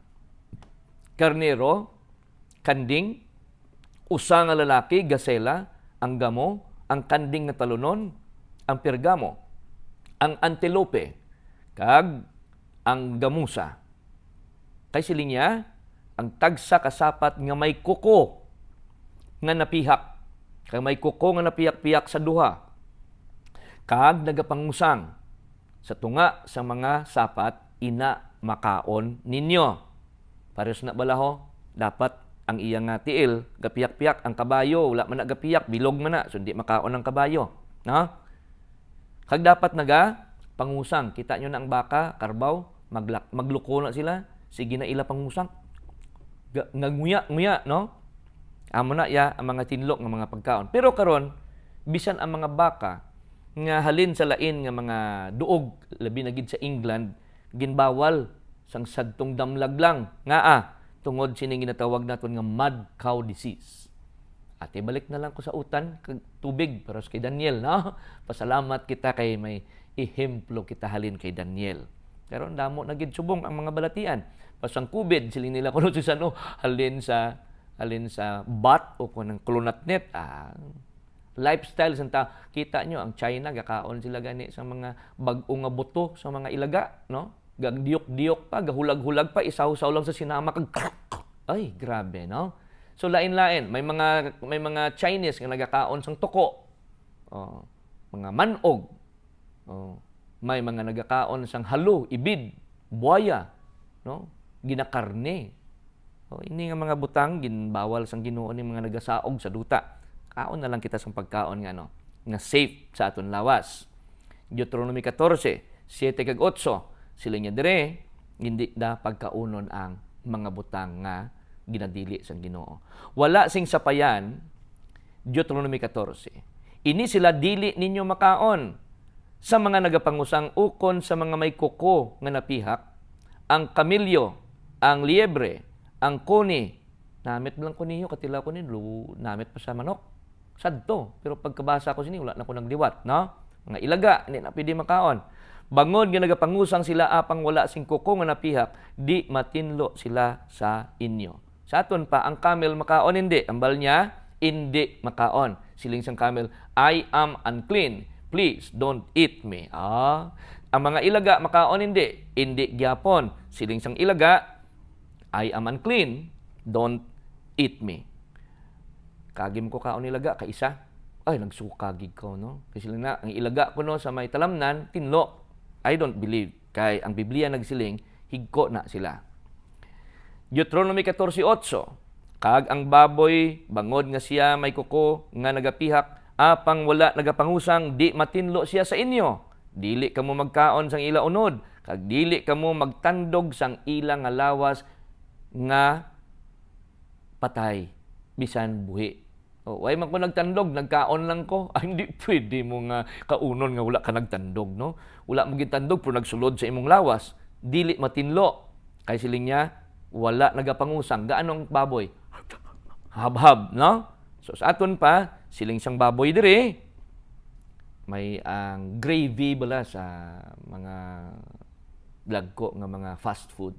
Speaker 1: karnero, kanding, usa nga lalaki, gasela, ang gamo, ang kanding na talunon, ang pergamo, ang antelope, kag ang gamusa. Kay siling niya, ang tagsa kasapat nga may kuko nga napihak. Kay may kuko nga napiyak-piyak sa duha. Kag nagapangusang sa tunga sa mga sapat ina makaon ninyo. Pares na balaho, dapat ang iyang nga tiil, gapiyak-piyak ang kabayo, wala man na gapiyak, bilog man na, so di makaon ang kabayo. No? Kag dapat naga pangusang, kita nyo na ang baka, karbaw, magluko na sila, sige na ila pangusang. Nguya, no? Amo na ya ang mga tinlok ng mga pagkaon. Pero karon bisan ang mga baka nga halin sa lain nga mga duog, labi na gid sa England, ginbawal sang sadtong damlag lang nga tungod sining ginatawag naton nga mad cow disease. At ibalik na lang ko sa utan kag tubig para kay Daniel, no? Pasalamat kita kay may ehemplo kita halin kay Daniel. Pero damo na gid subong ang mga balatian. Pasang COVID siling nila kuno sa ano halin sa bat o kunang klonatnet. Lifestyle santa kita nyo ang China gakaon sila gani sa mga bag-o nga buto sa mga ilaga, no? Gagdiok-diok pa, gahulag-hulag pa, isaw-saw lang sa sinama kag ay grabe, no? So lain-lain, may mga Chinese nga nagakaon sang tuko. Mga manog. May mga nagakaon sang halo, ibid, buaya, no? Ginakarne. Ini nga mga butang ginbawal sang Ginoo ni mga nagasaog sa duta. Kaon na lang kita sang pagkaon nga no, nga safe sa aton lawas. Deuteronomy 14, 7 kag 8, sila niya dire hindi da pagkaunon ang mga butang nga ginadili sang Ginoo. Wala sing sapayan, Deuteronomy 14. Ini sila dili ninyo makaon sa mga nagapangusang ukon sa mga may kuko nga napihak, ang kamilyo, ang liebre, ang kuni. Namit lang ko ninyo, katila ko ninyo, namit pa sa manok. Sadto. Pero pagkabasa ko sini, wala na ko nagliwat, no? Mga ilaga, hindi na pwede makaon. Bangod nga nagapangusang sila apang wala sing kuko nga napihak, di matinlo sila sa inyo. Sa aton pa, ang camel makaon hindi. Ambal niya, hindi makaon. Siling sang camel, I am unclean. Please don't eat me. Ang mga ilaga makaon hindi. Hindi gyapon. Siling sang ilaga, I am unclean. Don't eat me. Kagim ko kaon ilaga, kaisa. Ay, nagsukagig ko, no? Kasi lang na, ang ilaga ko no, sa may talamnan, tinlo. I don't believe. Kay ang Biblia nagsiling, higko na sila. Deuteronomy 14:8. Kag ang baboy, bangod nga siya may kuko, nga nagapihak, apang wala nagapangusang, di matinlo siya sa inyo. Dili kamo magkaon sang ila unod, kag dili kamo magtandog sang ila nga lawas nga patay, bisan buhi. Way man ko nagtandog, nagkaon lang ko. Ay, hindi pwede mo nga kaunon nga wala ka nagtandog, no? Wala mo gitandog pero nagsulod sa imong lawas. Dili matinlo. Kay siling niya, wala nagapangusang. Gaanong baboy? Habhab, no? So sa aton pa, siling siyang baboy dire. May ang gravy bala sa mga lagko nga mga fast food.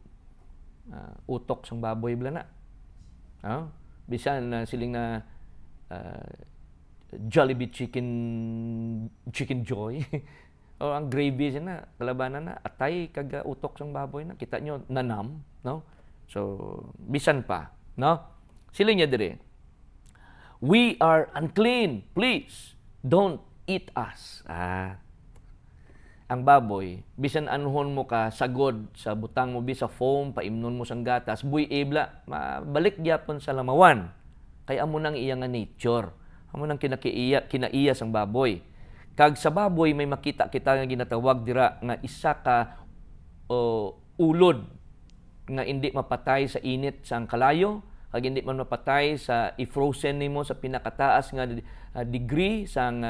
Speaker 1: Utok sang baboy bala na. Bisan siling na Jollibee chicken joy. Ang gravy siya na, kalabanan na, atay kaga utok sang baboy na. Kita nyo, nanam, no? So, bisan pa, no? Sila niya dire, we are unclean, please, don't eat us. Ang baboy, bisan anuhon mo ka, sagod, sa butang mo, sa foam, paimnon mo sang gatas, buy ibla, balik gyapon sa lamawan. Kaya amo nang iya nga nature. Amo nang kinaiya sang baboy. Kag sa baboy may makita kita nga ginatawag dira nga isa ka ulod nga hindi mapatay sa init sang kalayo, kag hindi man mapatay sa i-frozen nimo sa pinakataas nga degree sang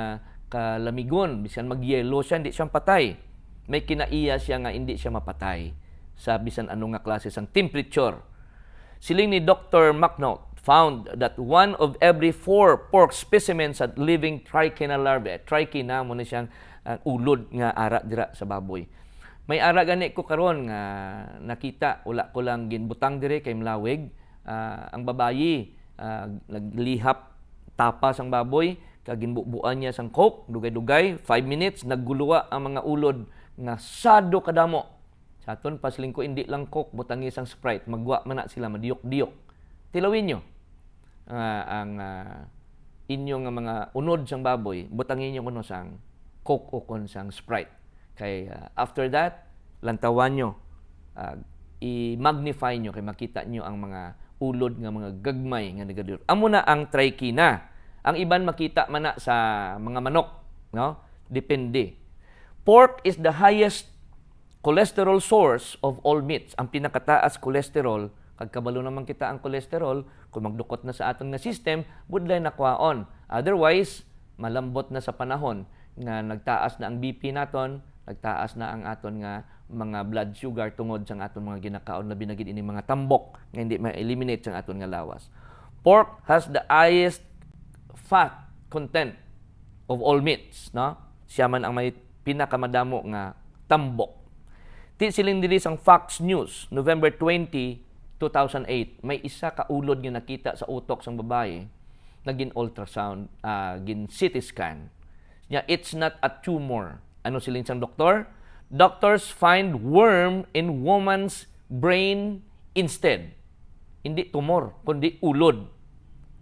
Speaker 1: kalamigon. Bisan mag-yellow siya, hindi siya patay. May kinaiya siya nga hindi siya mapatay sa bisan ano nga klase sang temperature. Siling ni Dr. McNaught found that 1 of every 4 pork specimens had living trichina larvae. Trichina mo na siyang ulod nga ara dira sa baboy. May ara gani ko karon nga nakita, wala ko lang ginbutang dire kay mlawig. Ang babayi naglihap tapas ang baboy, kag ginbubuan niya sang coke, dugay-dugay, 5 minutes nagguluwa ang mga ulod nga sado kadamo. Sa aton pasiling ko hindi lang coke, butangi sang Sprite, magwa man na sila madiyok-diyok. Tilawin nyo ang inyo nga mga unod sang baboy, butangin nyo kuno sang Coke o kon sang Sprite. Kay after that, lantawan nyo, i-magnify nyo kay makita nyo ang mga ulod nga mga gagmay nga nagadiro. Amo na ang trichina. Ang iban makita man na sa mga manok, no? Depende. Pork is the highest cholesterol source of all meats. Ang pinakataas cholesterol, kag kabalo naman kita ang cholesterol, kung magdukot na sa aton nga system, budlay na kwaon. Otherwise, malambot na sa panahon nga nagtaas na ang BP naton, nagtaas na ang aton nga mga blood sugar tungod sa aton mga ginakaon na binagid ini mga tambok nga hindi ma-eliminate sa aton nga lawas. Pork has the highest fat content of all meats, no? Siya man ang may pinakamadamo nga tambok. Ti siling diri sang Fox News, November 20, 2008, may isa ka ulod nga nakita sa utok sang babae, naging ultrasound, gin CT scan. It's not a tumor. Ano siling sang doktor? Doctors find worm in woman's brain instead. Hindi tumor, kundi ulod.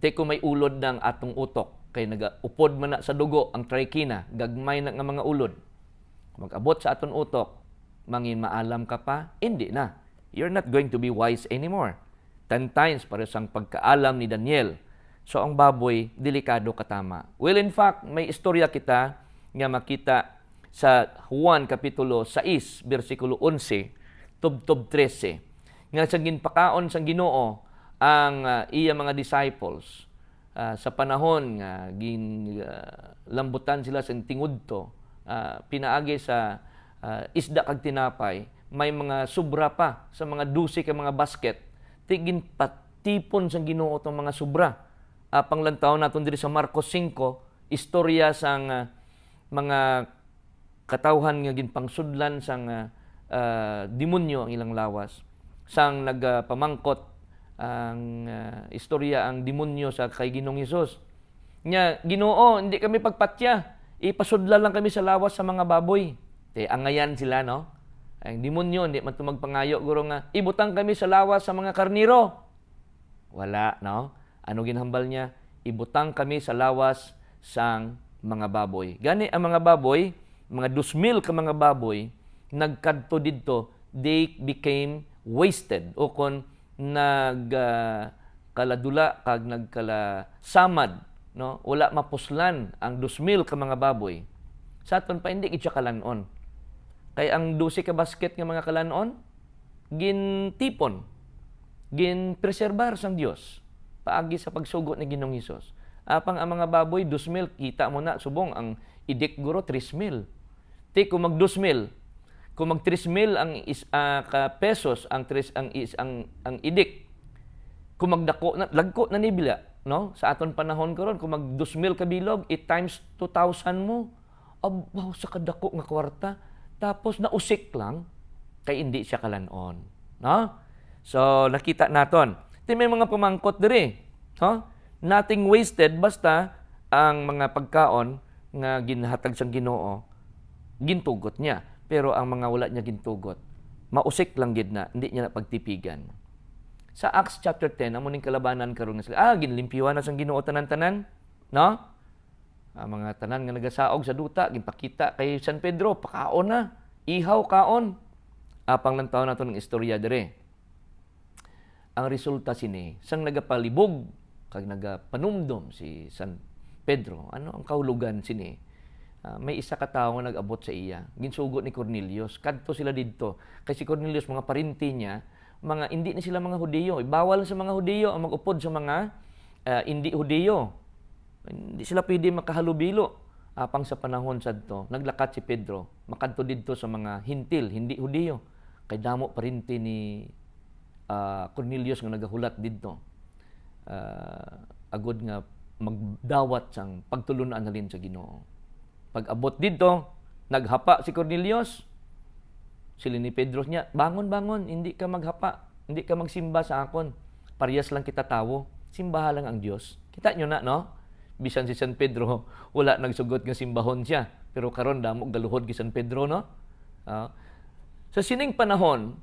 Speaker 1: Kung may ulod ng atong utok, kay nagaupod man na sa dugo ang trichina, gagmay na nga mga ulod. Mag-abot sa aton utok, mangin maalam ka pa, hindi na. You're not going to be wise anymore. 10 times para sang pagkaalam ni Daniel. So ang baboy, delikado katama. Well, in fact, may istorya kita nga makita sa Juan Kapitulo 6, versikulo 11, tubtob 13. Nga sa ginpakaon sang Ginoo ang iya mga disciples sa panahon nga lambutan sila sa tingudto, pinaagi sa isda kag tinapay, may mga sobra pa sa mga 12 ka mga basket. Tigin patipon sang Ginoo tong mga sobra. Panglantaw naton diri sa Marcos 5, istorya sang mga katawhan nga ginpangsudlan sang demonyo ang ilang lawas. Sang nagpamangkot ang istorya ang demonyo sa kay Ginoong Hesus. Nya, Ginoo, hindi kami pagpatya. Ipasudlan lang kami sa lawas sa mga baboy. Angayan sila, no? Ang demonyo, hindi man ito magpangayo, guro nga, ibutang kami sa lawas sa mga karniro. Wala, no? Ano ginhambal niya? Ibutang kami sa lawas sang mga baboy. Gani ang mga baboy, mga 2,000 ka mga baboy, nagkadto didto, they became wasted. O kon nagkaladula, kag nagkalasamad, no? Wala mapuslan ang 2,000 ka mga baboy. Sa aton pa, hindi kitsa kalanon. Kaya ang 12 ka basket nga mga kalanon, gintipon, ginpreserbar sang Dios paagi sa pagsugo ni Ginoong Hesus. Apang ang mga baboy 2,000, kita mo na subong ang idik guro 3,000. Kung mag 2,000, kung mag 3,000 ang ka pesos ang idik, kung magdako na lagko na nibila, no? Sa aton panahon karon kung mag 2,000 ka bilog, it times 2,000 mo. Abaw sa kadako nga kwarta. Tapos nausik lang kay hindi siya kalanon, no? So nakita naton. May mga pamangkot diri, no? Nothing wasted basta ang mga pagkaon nga ginhatag sang Ginoo gintugot niya. Pero ang mga wala niya gintugot, mausik lang gid na, hindi niya na pagtipigan. Sa Acts chapter 10, amo ning kalabanan karon nga sila. Ginlimpiwan na sang Ginoo tanan-tanan, no? Mga tanan nga nagasaog sa duta, ginpakita kay San Pedro, pakaon na, ihaw kaon. Apang lang taon nato ng istorya dire. Ang resulta sini, sang nagapalibog, kag nagapanumdom si San Pedro, ano ang kahulugan sini? May isa ka tawo nga nag-abot sa iya. Ginsugo ni Cornelius. Kadto sila didto. Kay si Cornelius, mga parinti niya, mga hindi na sila mga Hudiyo. Bawal sa mga Hudiyo ang mag-upod sa mga hindi Hudiyo. Hindi sila pwede makahalubilo. Apang sa panahon sadto, naglakat si Pedro, makadto didto sa mga hintil, hindi Hudiyo. Kay damo parinti ni Cornelius nga nagahulat didto. Agod nga magdawat sang pagtulunan nalin sa Ginoo. Pag-abot dito, naghapa si Cornelius. Sila ni Pedro niya, bangon, hindi ka maghapa, hindi ka magsimba sa akon. Parehas lang kita tawo, simbaha lang ang Dios. Kita nyo na, no? Bisan si San Pedro, wala nagsugot nga simbahon siya. Pero karon damo galuhod ki San Pedro, no? Sa sining panahon,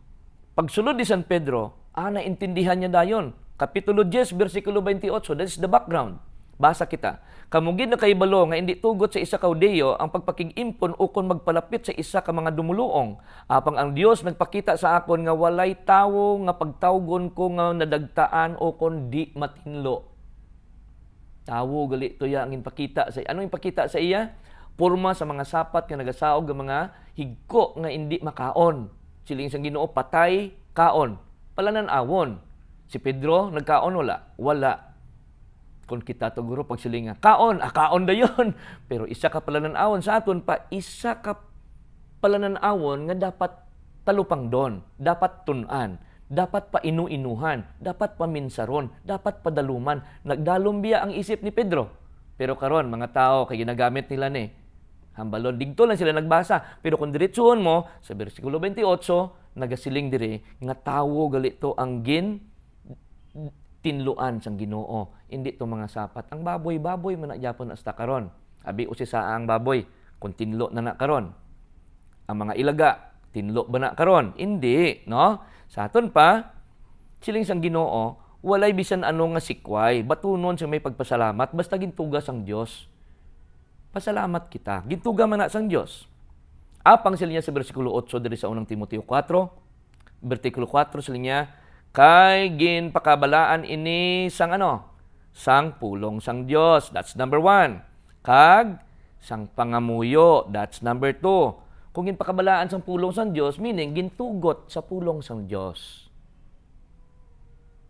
Speaker 1: pagsulod ni San Pedro, naintindihan niya dayon. Kapitulo 10, versikulo 28, that is the background. Basa kita. Kamugid na kaibalo nga hindi tugot sa isa ka Hudiyo ang pagpakig-impon ukon magpalapit sa isa ka mga dumuluong. Apang ang Dios nagpakita sa akon nga walay tawo nga pagtawgon ko nga nadagtaan ukon di matinlo. Tawo gali to ya ang ipakita sa ano ipakita sa iya? Porma sa mga sapat nga nagasaog nga mga higko nga hindi makaon. Siling sang Ginoo patay kaon. Palanan-awon. Si Pedro nagkaon wala? Wala. Kung kita to guro pag sila nga, kaon dayon. Pero isa ka palanan-awon sa aton pa, isa ka palanan-awon nga dapat talupang don, dapat tunan, dapat painu-inuhan, dapat paminsaron, dapat padaluman. Nagdalumbiya ang isip ni Pedro. Pero karon mga tao, kay ginagamit nila ni, hambalon, digto lang sila nagbasa. Pero kung diretsuhon mo, sa versikulo 28, nagasiling diri, nga tawo galito ang tinluan sang Ginoo. Hindi to mga sapat. Ang baboy man na gyapon hasta karon. Abi usi sa ang baboy kung tinlo na karon. Ang mga ilaga tinlo ba na karon? Hindi, no? Sa aton pa siling sang Ginoo, walay bisan ano nga sikway. Batunon sa may pagpasalamat basta gintugas ang Dios. Pasalamat kita. Gintuga man na sang Dios. Apang sila niya sa versikulo 8 diri sa unang Timoteo 4, versikulo 4 sila niya, kay ginpakabalaan ini sang sang pulong sang Dios. That's number 1. Kag sang pangamuyo. That's number 2. Kung ginpakabalaan sang pulong sang Dios, meaning gintugot sa pulong sang Dios.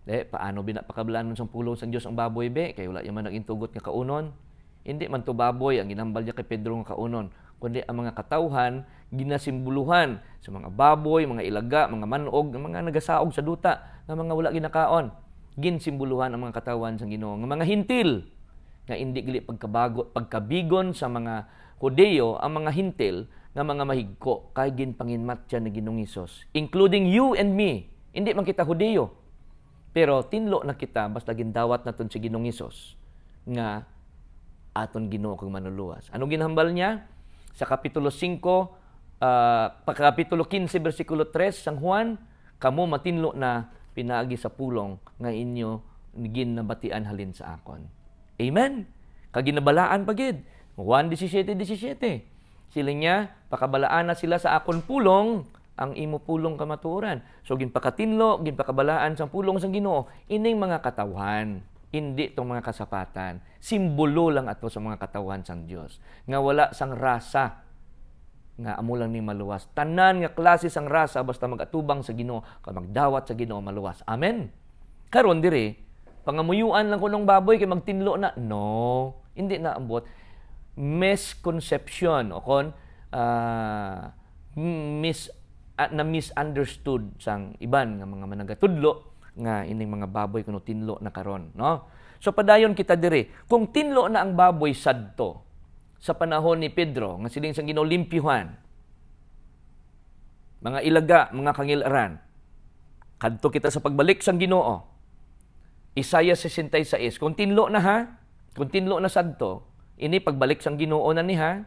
Speaker 1: Paano binapakabalaan sang pulong sang Dios ang baboy be? Kay wala yaman nagintugot nga kaunon. Hindi man to baboy ang ginambal niya kay Pedro nga kaunon, kundi ang mga katawhan ginasimbuluhan sa mga baboy, mga ilaga, mga manog, mga nagasaog sa duta, nga mga wala ginakaon. Ginsimbuluhan ang mga katawan sa Ginoo, nga mga hintil, nga hindi gali pagkabigon sa mga Hudiyo, ang mga hintil, nga mga mahigko, kay ginpanginmat siya na Ginoong Hesus. Including you and me. Hindi man kita Hudiyo. Pero tinlo na kita, basta gindawat naton si Ginoong Hesus, nga aton Ginoo kang manuluwas. Anong ginhambal niya? Sa Kapitulo 5, Kapitulo 15, versikulo 3, sang Juan, kamo matinlo na pinaagi sa pulong nga inyo ginabatian halin sa akon. Amen? Kaginabalaan pagid. Juan 17:17. Sila niya, pakabalaan na sila sa akon pulong, ang imo pulong kamatuoran. So, ginpakatinlo, ginpakabalaan sa pulong sang Ginoo, ining mga katawhan. Hindi itong mga kasapatan. Simbolo lang ato sa mga katawan sang Dios. Nga wala sang rasa nga amo lang ni maluwas. Tanan nga klase sang rasa basta magatubang sa Ginoo, kag magdawat sa Ginoo maluwas. Amen. Karon dire, pangamuyuan lang kunong baboy kay magtinlo na. No, hindi na ambot. Misconception o kon misunderstood sang iban nga mga managatudlo nga ining mga baboy kuno tinlo na karon, no? So padayon kita dire, kung tinlo na ang baboy sadto sa panahon ni Pedro nga siling sang Ginoo limpyuhan, mga ilaga, mga kangilaran, kadto kita sa pagbalik sang Ginoo. Isaiah 66, kung tinlo na ha, kung tinlo na sadto, ini pagbalik sang Ginoo na ni ha.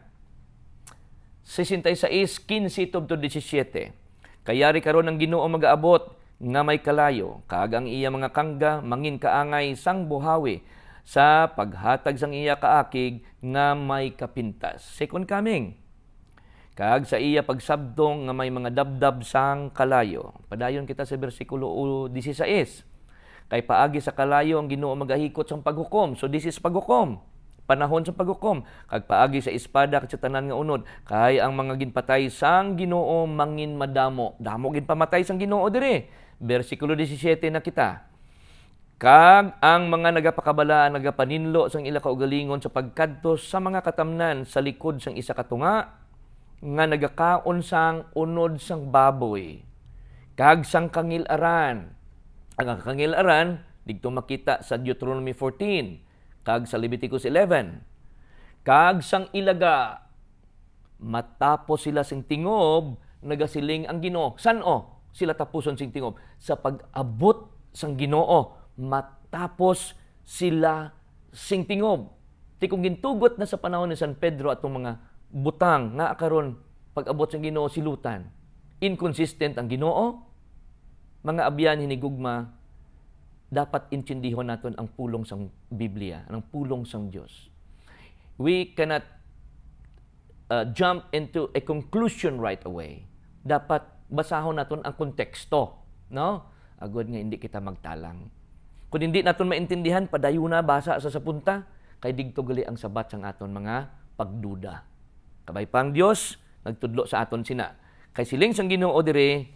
Speaker 1: 66:15-17. Kayari karon ang Ginoo magaabot nga may kalayo, kaag ang iya mga kangga, mangin kaangay sang buhawi, sa paghatag sang iya kaakig nga may kapintas. Second coming. Kaag sa iya pagsabdong nga may mga dabdab sang kalayo. Padayon kita sa bersikulo 16. Kay paagi sa kalayo ang Ginoo magahikot sang paghukom. So this is paghukom. Panahon sa paghukom. Kag paagi sa espada ket sa tanan nga unod, kay ang mga ginpatay sang Ginoo mangin madamo. Damo ginpamatay sang Ginoo dire. Bersikulo 17 na kita. Kag ang mga nagapakabalaan, nagapaninlo sang ila kaugalingon sa pagkadto sa mga katamnan sa likod sang isa katunga, nga nagakaon sang unod sang baboy. Kag sang kangilaran. Ang kangilaran, digto makita sa Deuteronomy 14. Kag sa Leviticus 11. Kag sang ilaga, matapos sila sing tingob, nagasiling ang Ginoo. San-o? Sila tapuson sing tingob sa pag-abot sang Ginoo, matapos sila sing tingob. Ti kung gintugot na sa panahon ni San Pedro atong mga butang nga karon pag-abot sang Ginoo silutan. Inconsistent ang Ginoo. Mga abyan hinigugma dapat intindihon naton ang pulong sang Biblia, ang pulong sang Dios. We cannot jump into a conclusion right away. Dapat basahon naton ang konteksto, no? Agud nga hindi kita magtalang. Kung hindi naton maintindihan, padayuna basa sa sapunta, kay digto gali ang sabat sang aton mga pagduda. Kabay pang Dios nagtudlo sa aton sina. Kay siling sang Ginoo dire,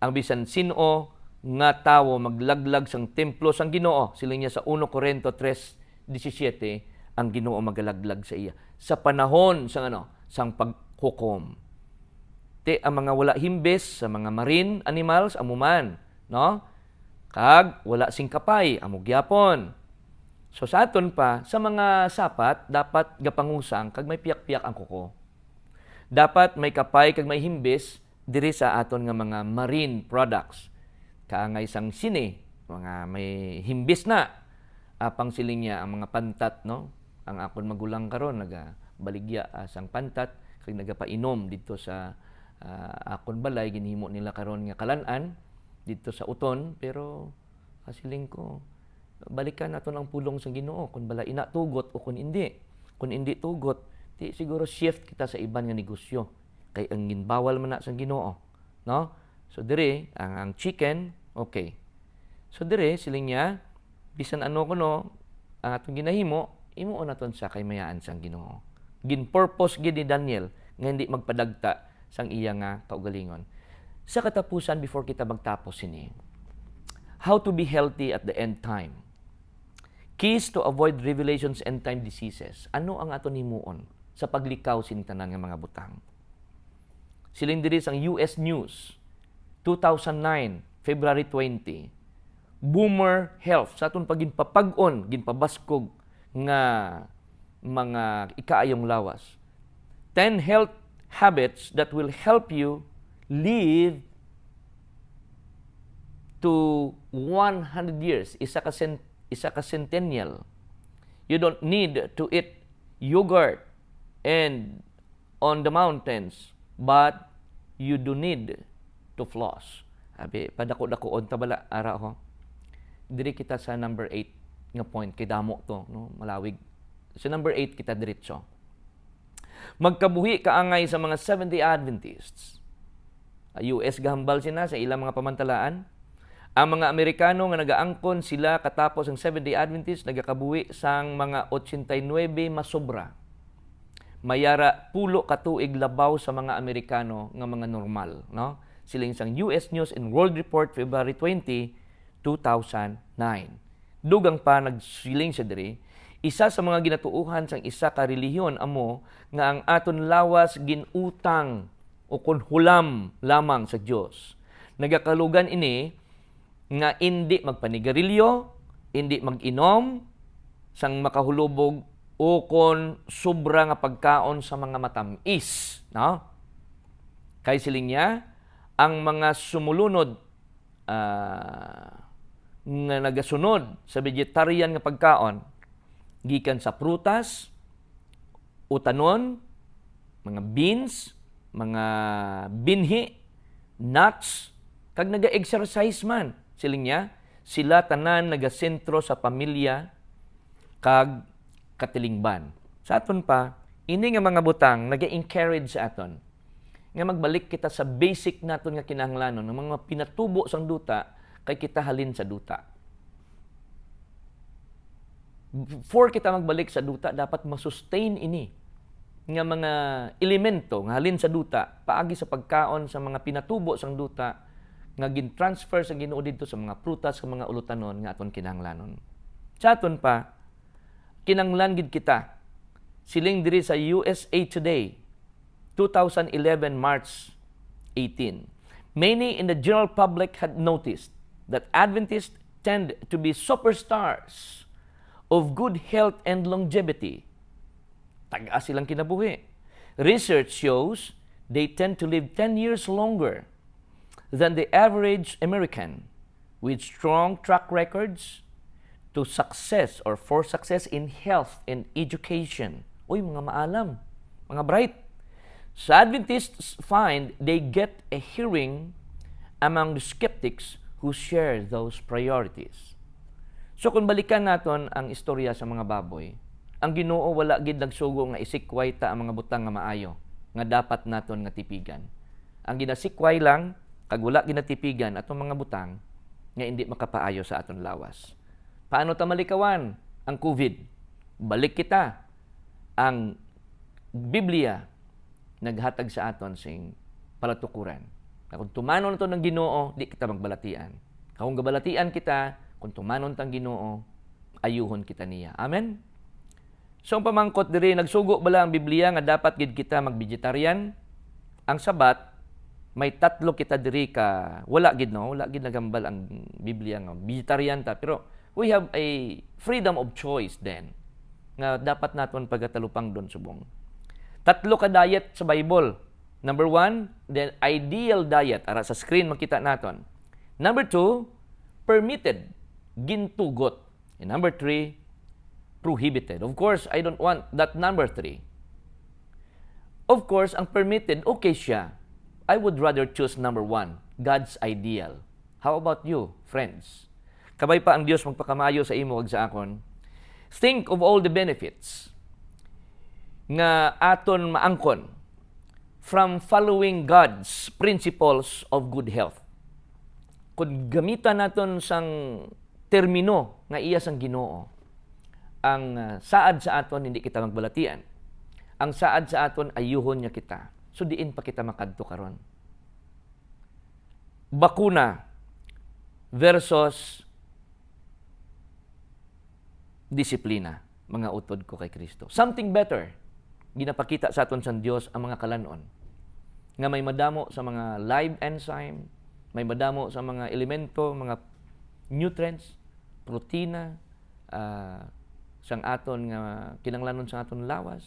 Speaker 1: ang bisan sino nga tawo maglaglag sang templo sang Ginoo, siling niya sa 1 Corinto 3:17, ang Ginoo magalaglag sa iya sa panahon sang paghukom. Ang mga wala himbes sa mga marine animals amuman, no? Kag wala sing kapay amo gyapon. So sa aton pa sa mga sapat dapat gapangusang kag may piyak-piyak ang kuko. Dapat may kapay kag may himbes diri sa aton nga mga marine products. Kaangay sang sine, mga may himbis na. Apang siling niya ang mga pantat, no? Ang akon magulang karon nagabaligya sang pantat kag nagapainom dito sa akon balay ginhimo nila karon nga kalan-an dito sa uton, pero siling ko balikan naton ang pulong sang Ginoo kun bala ina tugot o kun hindi. Kun hindi tugot, di siguro shift kita sa iban nga negosyo kay ang ginbawal man na sang Ginoo, no? So dire ang chicken, okay. So dire siling niya bisan ano kuno ang atong ginahimo, imuon naton sa kay mayaan sang Ginoo. Gin-purpose gid ni Daniel nga hindi magpadagta sang iya nga kaugalingon. Sa katapusan, before kita magtapos ini, how to be healthy at the end time. Keys to avoid revelations end time diseases. Ano ang aton himuon sa paglikaw sin tanan nga mga butang? Siling diri sang US News 2009 February 20. Boomer health sa aton paginpapag-on, ginpabaskog nga mga ikaayong lawas. 10 health habits that will help you live to 100 years. Isa ka centennial. You don't need to eat yogurt and on the mountains, but you do need to floss. Abi, padako-dakoon tabala ara ho. Diri kita sa number 8 nga point kay damo to, no, malawig. Sa number 8 kita diretso. Magkabuhi kaangay sa mga Seventh-day Adventists. US gahambal sina sa ilang mga pamantalaan. Ang mga Amerikano nga nagaangkon sila katapos ang Seventh-day Adventist nagakabuhi sang mga 89 masobra. Mayara pulo ka tuig labaw sa mga Amerikano nga mga normal, no? Siling sang US News and World Report February 20, 2009. Dugang pa nagsiling siya diri, isa sa mga ginatuuhan sang isa ka relihiyon amo nga ang aton lawas ginutang o kun hulam lamang sa Dios. Nagakalugan ini nga hindi magpanigarilyo, hindi mag-inom sang makahulubog o kon sobra nga pagkaon sa mga matamis, no? Kay siling niya ang mga sumulunod nga nagasunod sa vegetarian nga pagkaon gikan sa prutas, utanon, mga beans, mga binhi, nuts, kag naga-exercise man. Siling niya, sila tanan nagasentro sa pamilya kag katilingban. Sa aton pa, ini nga mga butang naga-encourage sa aton nga magbalik kita sa basic naton nga kinahanglanon, ng mga pinatubo sang duta kay kita halin sa duta. Before kita magbalik sa duta, dapat masustain ini nga mga elemento nga halin sa duta paagi sa pagkaon sa mga pinatubo sang duta nga gin-transfer sa Ginoo didto sa mga prutas sa mga ulutanon nga aton kinahanglanon. Sa aton pa kinahanglan gid kita siling diri sa USA Today 2011 March 18. Many in the general public had noticed that Adventists tend to be superstars of good health and longevity. Taga silang kinabuhi. Research shows they tend to live 10 years longer than the average American with strong track records to success or for success in health and education. Uy, mga maalam, mga bright. So Adventists find they get a hearing among the skeptics who share those priorities. So kung balikan naton ang istorya sa mga baboy, ang Ginoo wala gid nagsugo nga isikway ta ang mga butang nga maayo nga dapat naton nga tipigan. Ang ginasikway lang kag wala ginatipigan atong mga butang nga hindi makapaayo sa aton lawas. Paano ta malikawan ang COVID? Balik kita. Ang Biblia naghatag sa aton sing palatukuran. Na kung tumanon to ng Ginoo, di kita magbalatian. Kung gabalatian kita, kung tumanon tang Ginoo, ayuhon kita niya. Amen? So, ang pamangkot diri, nagsugo bala ang Biblia nga dapat gid kita mag-vegetarian? Ang Sabat, may tatlo kita diri ka, wala gid no? Wala gid nagambal ang Biblia nga vegetarian ta. Pero we have a freedom of choice then nga dapat naton pagatalupang doon subong. Tatlo ka diet sa Bible. Number 1, the ideal diet. Ara sa screen makita naton. Number 2, permitted. Gintugot. And number 3, prohibited. Of course, I don't want that number 3. Of course, ang permitted, okay siya. I would rather choose number 1, God's ideal. How about you, friends? Kabay pa ang Dios magpakamayo sa imo ug sa akon. Think of all the benefits nga aton maangkon from following God's principles of good health. Kung gamitan naton sang termino nga iya sang Ginoo, ang saad sa aton hindi kita magbalatian. Ang saad sa aton ayuhon niya kita. So diin pa kita makadto karon. Bakuna versus disiplina, mga utod ko kay Kristo. Something better. Ginapakita sa aton sa Dios ang mga kalanon nga may madamo sa mga live enzyme, may madamo sa mga elemento, mga nutrients, protina, sang aton nga kinanglanon sa aton lawas.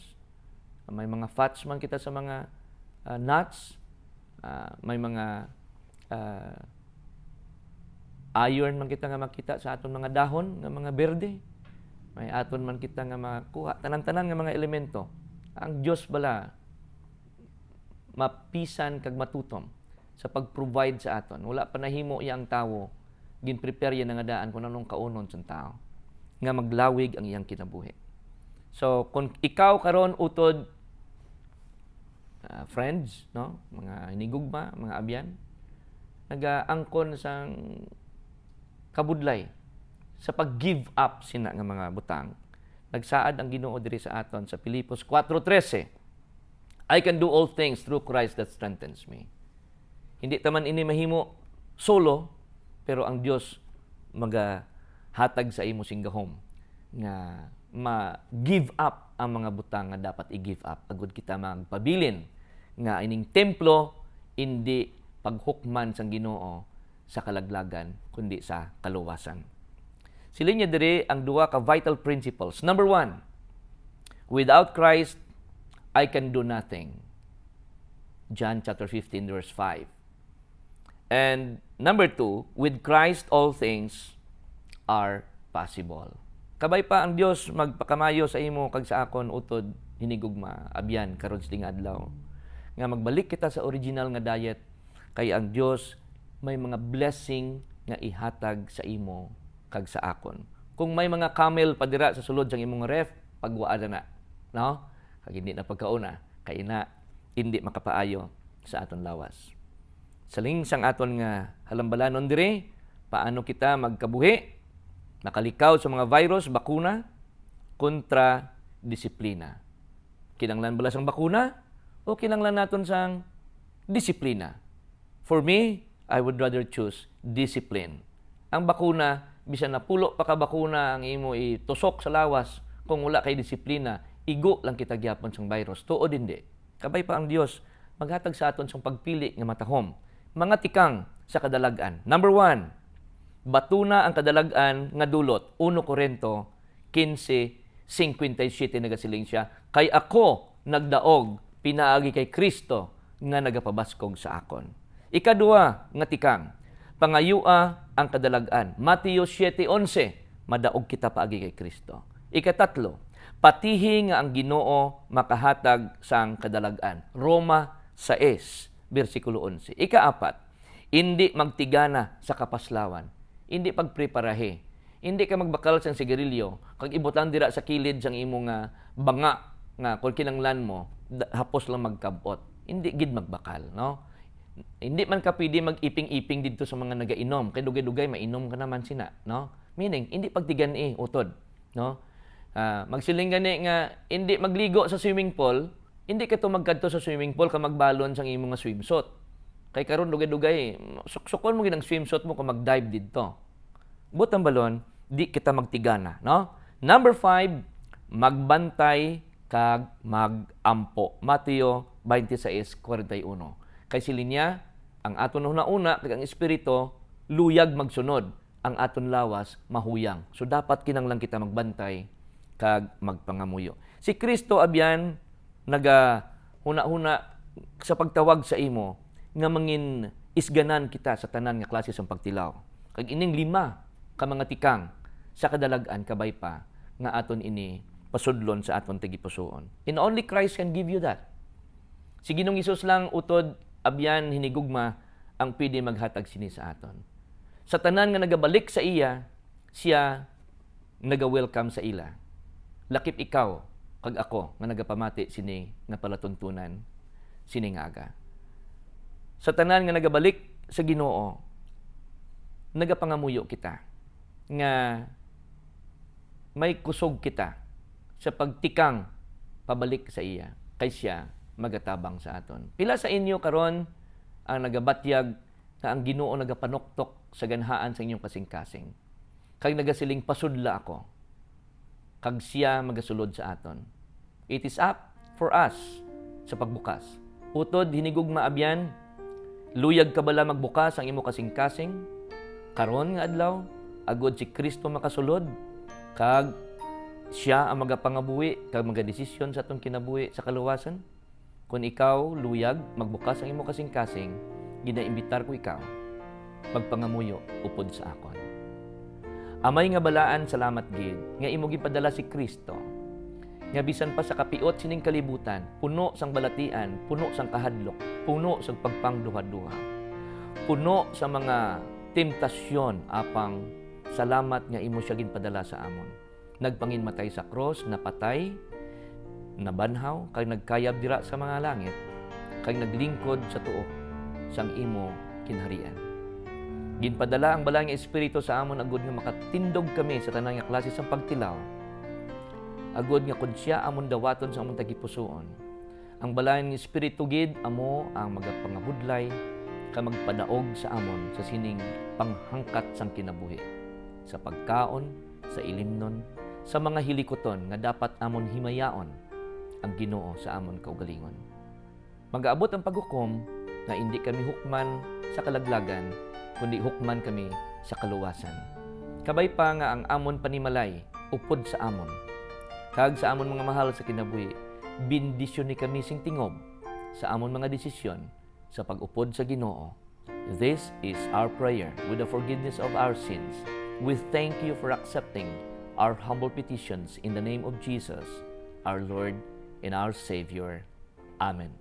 Speaker 1: May mga fats man kita sa mga nuts, may mga iron man kita nga makita sa aton mga dahon nga mga berde. May aton man kita nga makuha tanan-tanan nga mga elemento. Ang Dios bala mapisan kag matutom sa pag-provide sa aton. Wala pa nahimo iyang tawo gin-prepare yan nga daan kung anong kaunon sa tao nga maglawig ang iyang kinabuhi. So kung ikaw karon utod friends, no, mga hinigugma, mga abyan, nagaangkon sang kabudlay sa pag-give up sina nga mga butang. Nagsaad ang Ginoo diri sa aton sa Filipos 4:13. I can do all things through Christ that strengthens me. Hindi taman ini mahimo solo, pero ang Dios magahatag sa imo singgahom nga ma-give up ang mga butang nga dapat i-give up agud kita magpabilin nga ining templo hindi paghukman sang Ginoo sa kalaglagan kundi sa kaluwasan. Sila niya diri ang duha ka vital principles. Number 1, without Christ, I can do nothing. John chapter 15 verse 5. And number 2, with Christ all things are possible. Kabay pa ang Dios magpakamayo sa imo kag sa akon utod hinigugma abyan karon sa adlaw. Nga magbalik kita sa original nga diet kay ang Dios may mga blessing nga ihatag sa imo kag sa akon. Kung may mga camel padira sa sulod sang imong ref, pagwaada na, no? Kag hindi na pagkauna, kay na hindi makapaayo sa aton lawas. Saling sang aton nga halambalanon dire, paano kita magkabuhi, nakalikaw sa mga virus, bakuna, kontra disiplina. Kinanglan bala sang bakuna o kinanglan naton sang disiplina? For me, I would rather choose discipline. Ang bakuna, bisan napulo pa ka bakuna ang imo itusok sa lawas, kung wala kay disiplina, igo lang kita gyapon sang virus. Tuod hindi. Kabay pa ang Dios maghatag sa aton sang pagpili nga matahom. Mga tikang sa kadalagan. Number 1, batuna ang kadalagan nga dulot. 1 Korinto 15:57 nagasiling siya. Kay ako nagdaog pinaagi kay Kristo nga nagapabaskog sa akon. Ikaduha nga tikang, pangayua ang kadalagan. Mateo 7:11, madaog kita paagi kay Kristo. Ikatatlo, patihi nga ang Ginoo makahatag sang kadalagan. Roma 6, versikulo 11. Ikaapat, hindi magtigana sa kapaslawan. Hindi pagpreparahe. Hindi ka magbakal sang sigarilyo, kag ibutan dira sa kilid sang imo nga banga nga kung kinanglan mo, hapos lang magkabot. Hindi gid magbakal, no? Hindi man ka pwede mag-iping-iping dito sa mga nagainom. Kay dugay-dugay mainom ka naman sina, no? Meaning, hindi pagtigan utod, no? Magsiling gani nga hindi magligo sa swimming pool, hindi ka to magkadto sa swimming pool ka magbalon sang imong nga swimsuit. Kay karon dugay-dugay, suksukon mo gid ang swimsuit mo kung mag-dive didto. Butang balon, di kita magtigana, no? Number 5, magbantay kag magampo. Mateo 26:41. Kay silinya, ang aton una-una kag ang espiritu luyag magsunod, ang aton lawas mahuyang. So dapat kinanglang kita magbantay kag magpangamuyo. Si Kristo abyan naga huna-huna sa pagtawag sa imo nga mangin isganan kita sa tanan nga klase sang pagtilaw. Kag ining 5 ka mga tikang sa kadalag-an kabay pa nga aton ini pasudlon sa aton tigipusoon. And only Christ can give you that. Si Ginoong Hesus lang utod abyan hinigugma ang pwede maghatag sini sa aton. Sa tanan nga nagabalik sa iya, siya naga-welcome sa ila. Lakip ikaw kag ako nga nagapamati sini nga palatuntunan sini nga aga. Sa tanan nga nagabalik sa Ginoo, nagapangamuyo kita nga may kusog kita sa pagtikang pabalik sa iya kay siya magatabang sa aton. Pila sa inyo karon ang nagabatyag na ang Ginoo nagapanuktok sa ganhaan sa inyong kasing-kasing. Kag nagasiling pasudla ako. Kag siya magasulod sa aton. It is up for us sa pagbukas. Utod hinigog maabyan, luyag ka bala magbukas ang imo kasing-kasing. Karon nga adlaw, agod si Kristo makasulod, kag siya ang magapangabuhi, kag magadesisyon sa atong kinabuhi sa kaluwasan. Kung ikaw luyag magbukas ang imo kasing-kasing, ginaimbitar ko ikaw magpangamuyo upod sa akon. Amay nga balaan, salamat gid nga imo gipadala si Kristo. Nga bisan pa sa kapiot sining kalibutan, puno sang balatian, puno sang kahadlok, puno sang pagpangduha-duha, puno sa mga temptasyon apang salamat nga imo siya ginpadala sa amon. Nagpanginmatay sa cross, napatay, nabanhaw, kag nagkayab dira sa mga langit, kag naglingkod sa tuo sang imo kinharian. Ginpadala ang balang espiritu sa amon agud nga makatindog kami sa tanang nga klase sang pagtilaw. Agud nga kun siya amon dawaton sa amon tagipusoon. Ang balang espiritu gid amo ang magapangabudlay ka magpadaog sa amon sa sining panghangkat sang kinabuhi. Sa pagkaon, sa ilimnon, sa mga hilikoton nga dapat amon himayaon ang Ginoo sa amon kaugalingon. Magaabot ang paghukom na hindi kami hukman sa kalaglagan, kundi hukman kami sa kaluwasan. Kabay pa nga ang amon panimalay upod sa amon. Kag sa amon mga mahal sa kinabuhi, bindisyon ni kami sing tingob sa amon mga desisyon sa pag-upod sa Ginoo. This is our prayer with the forgiveness of our sins. We thank you for accepting our humble petitions in the name of Jesus, our Lord and our Savior. Amen.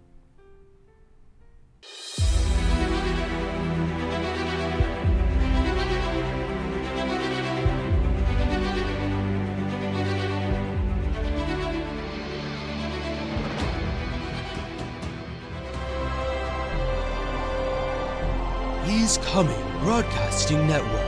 Speaker 2: He's Coming Broadcasting Network.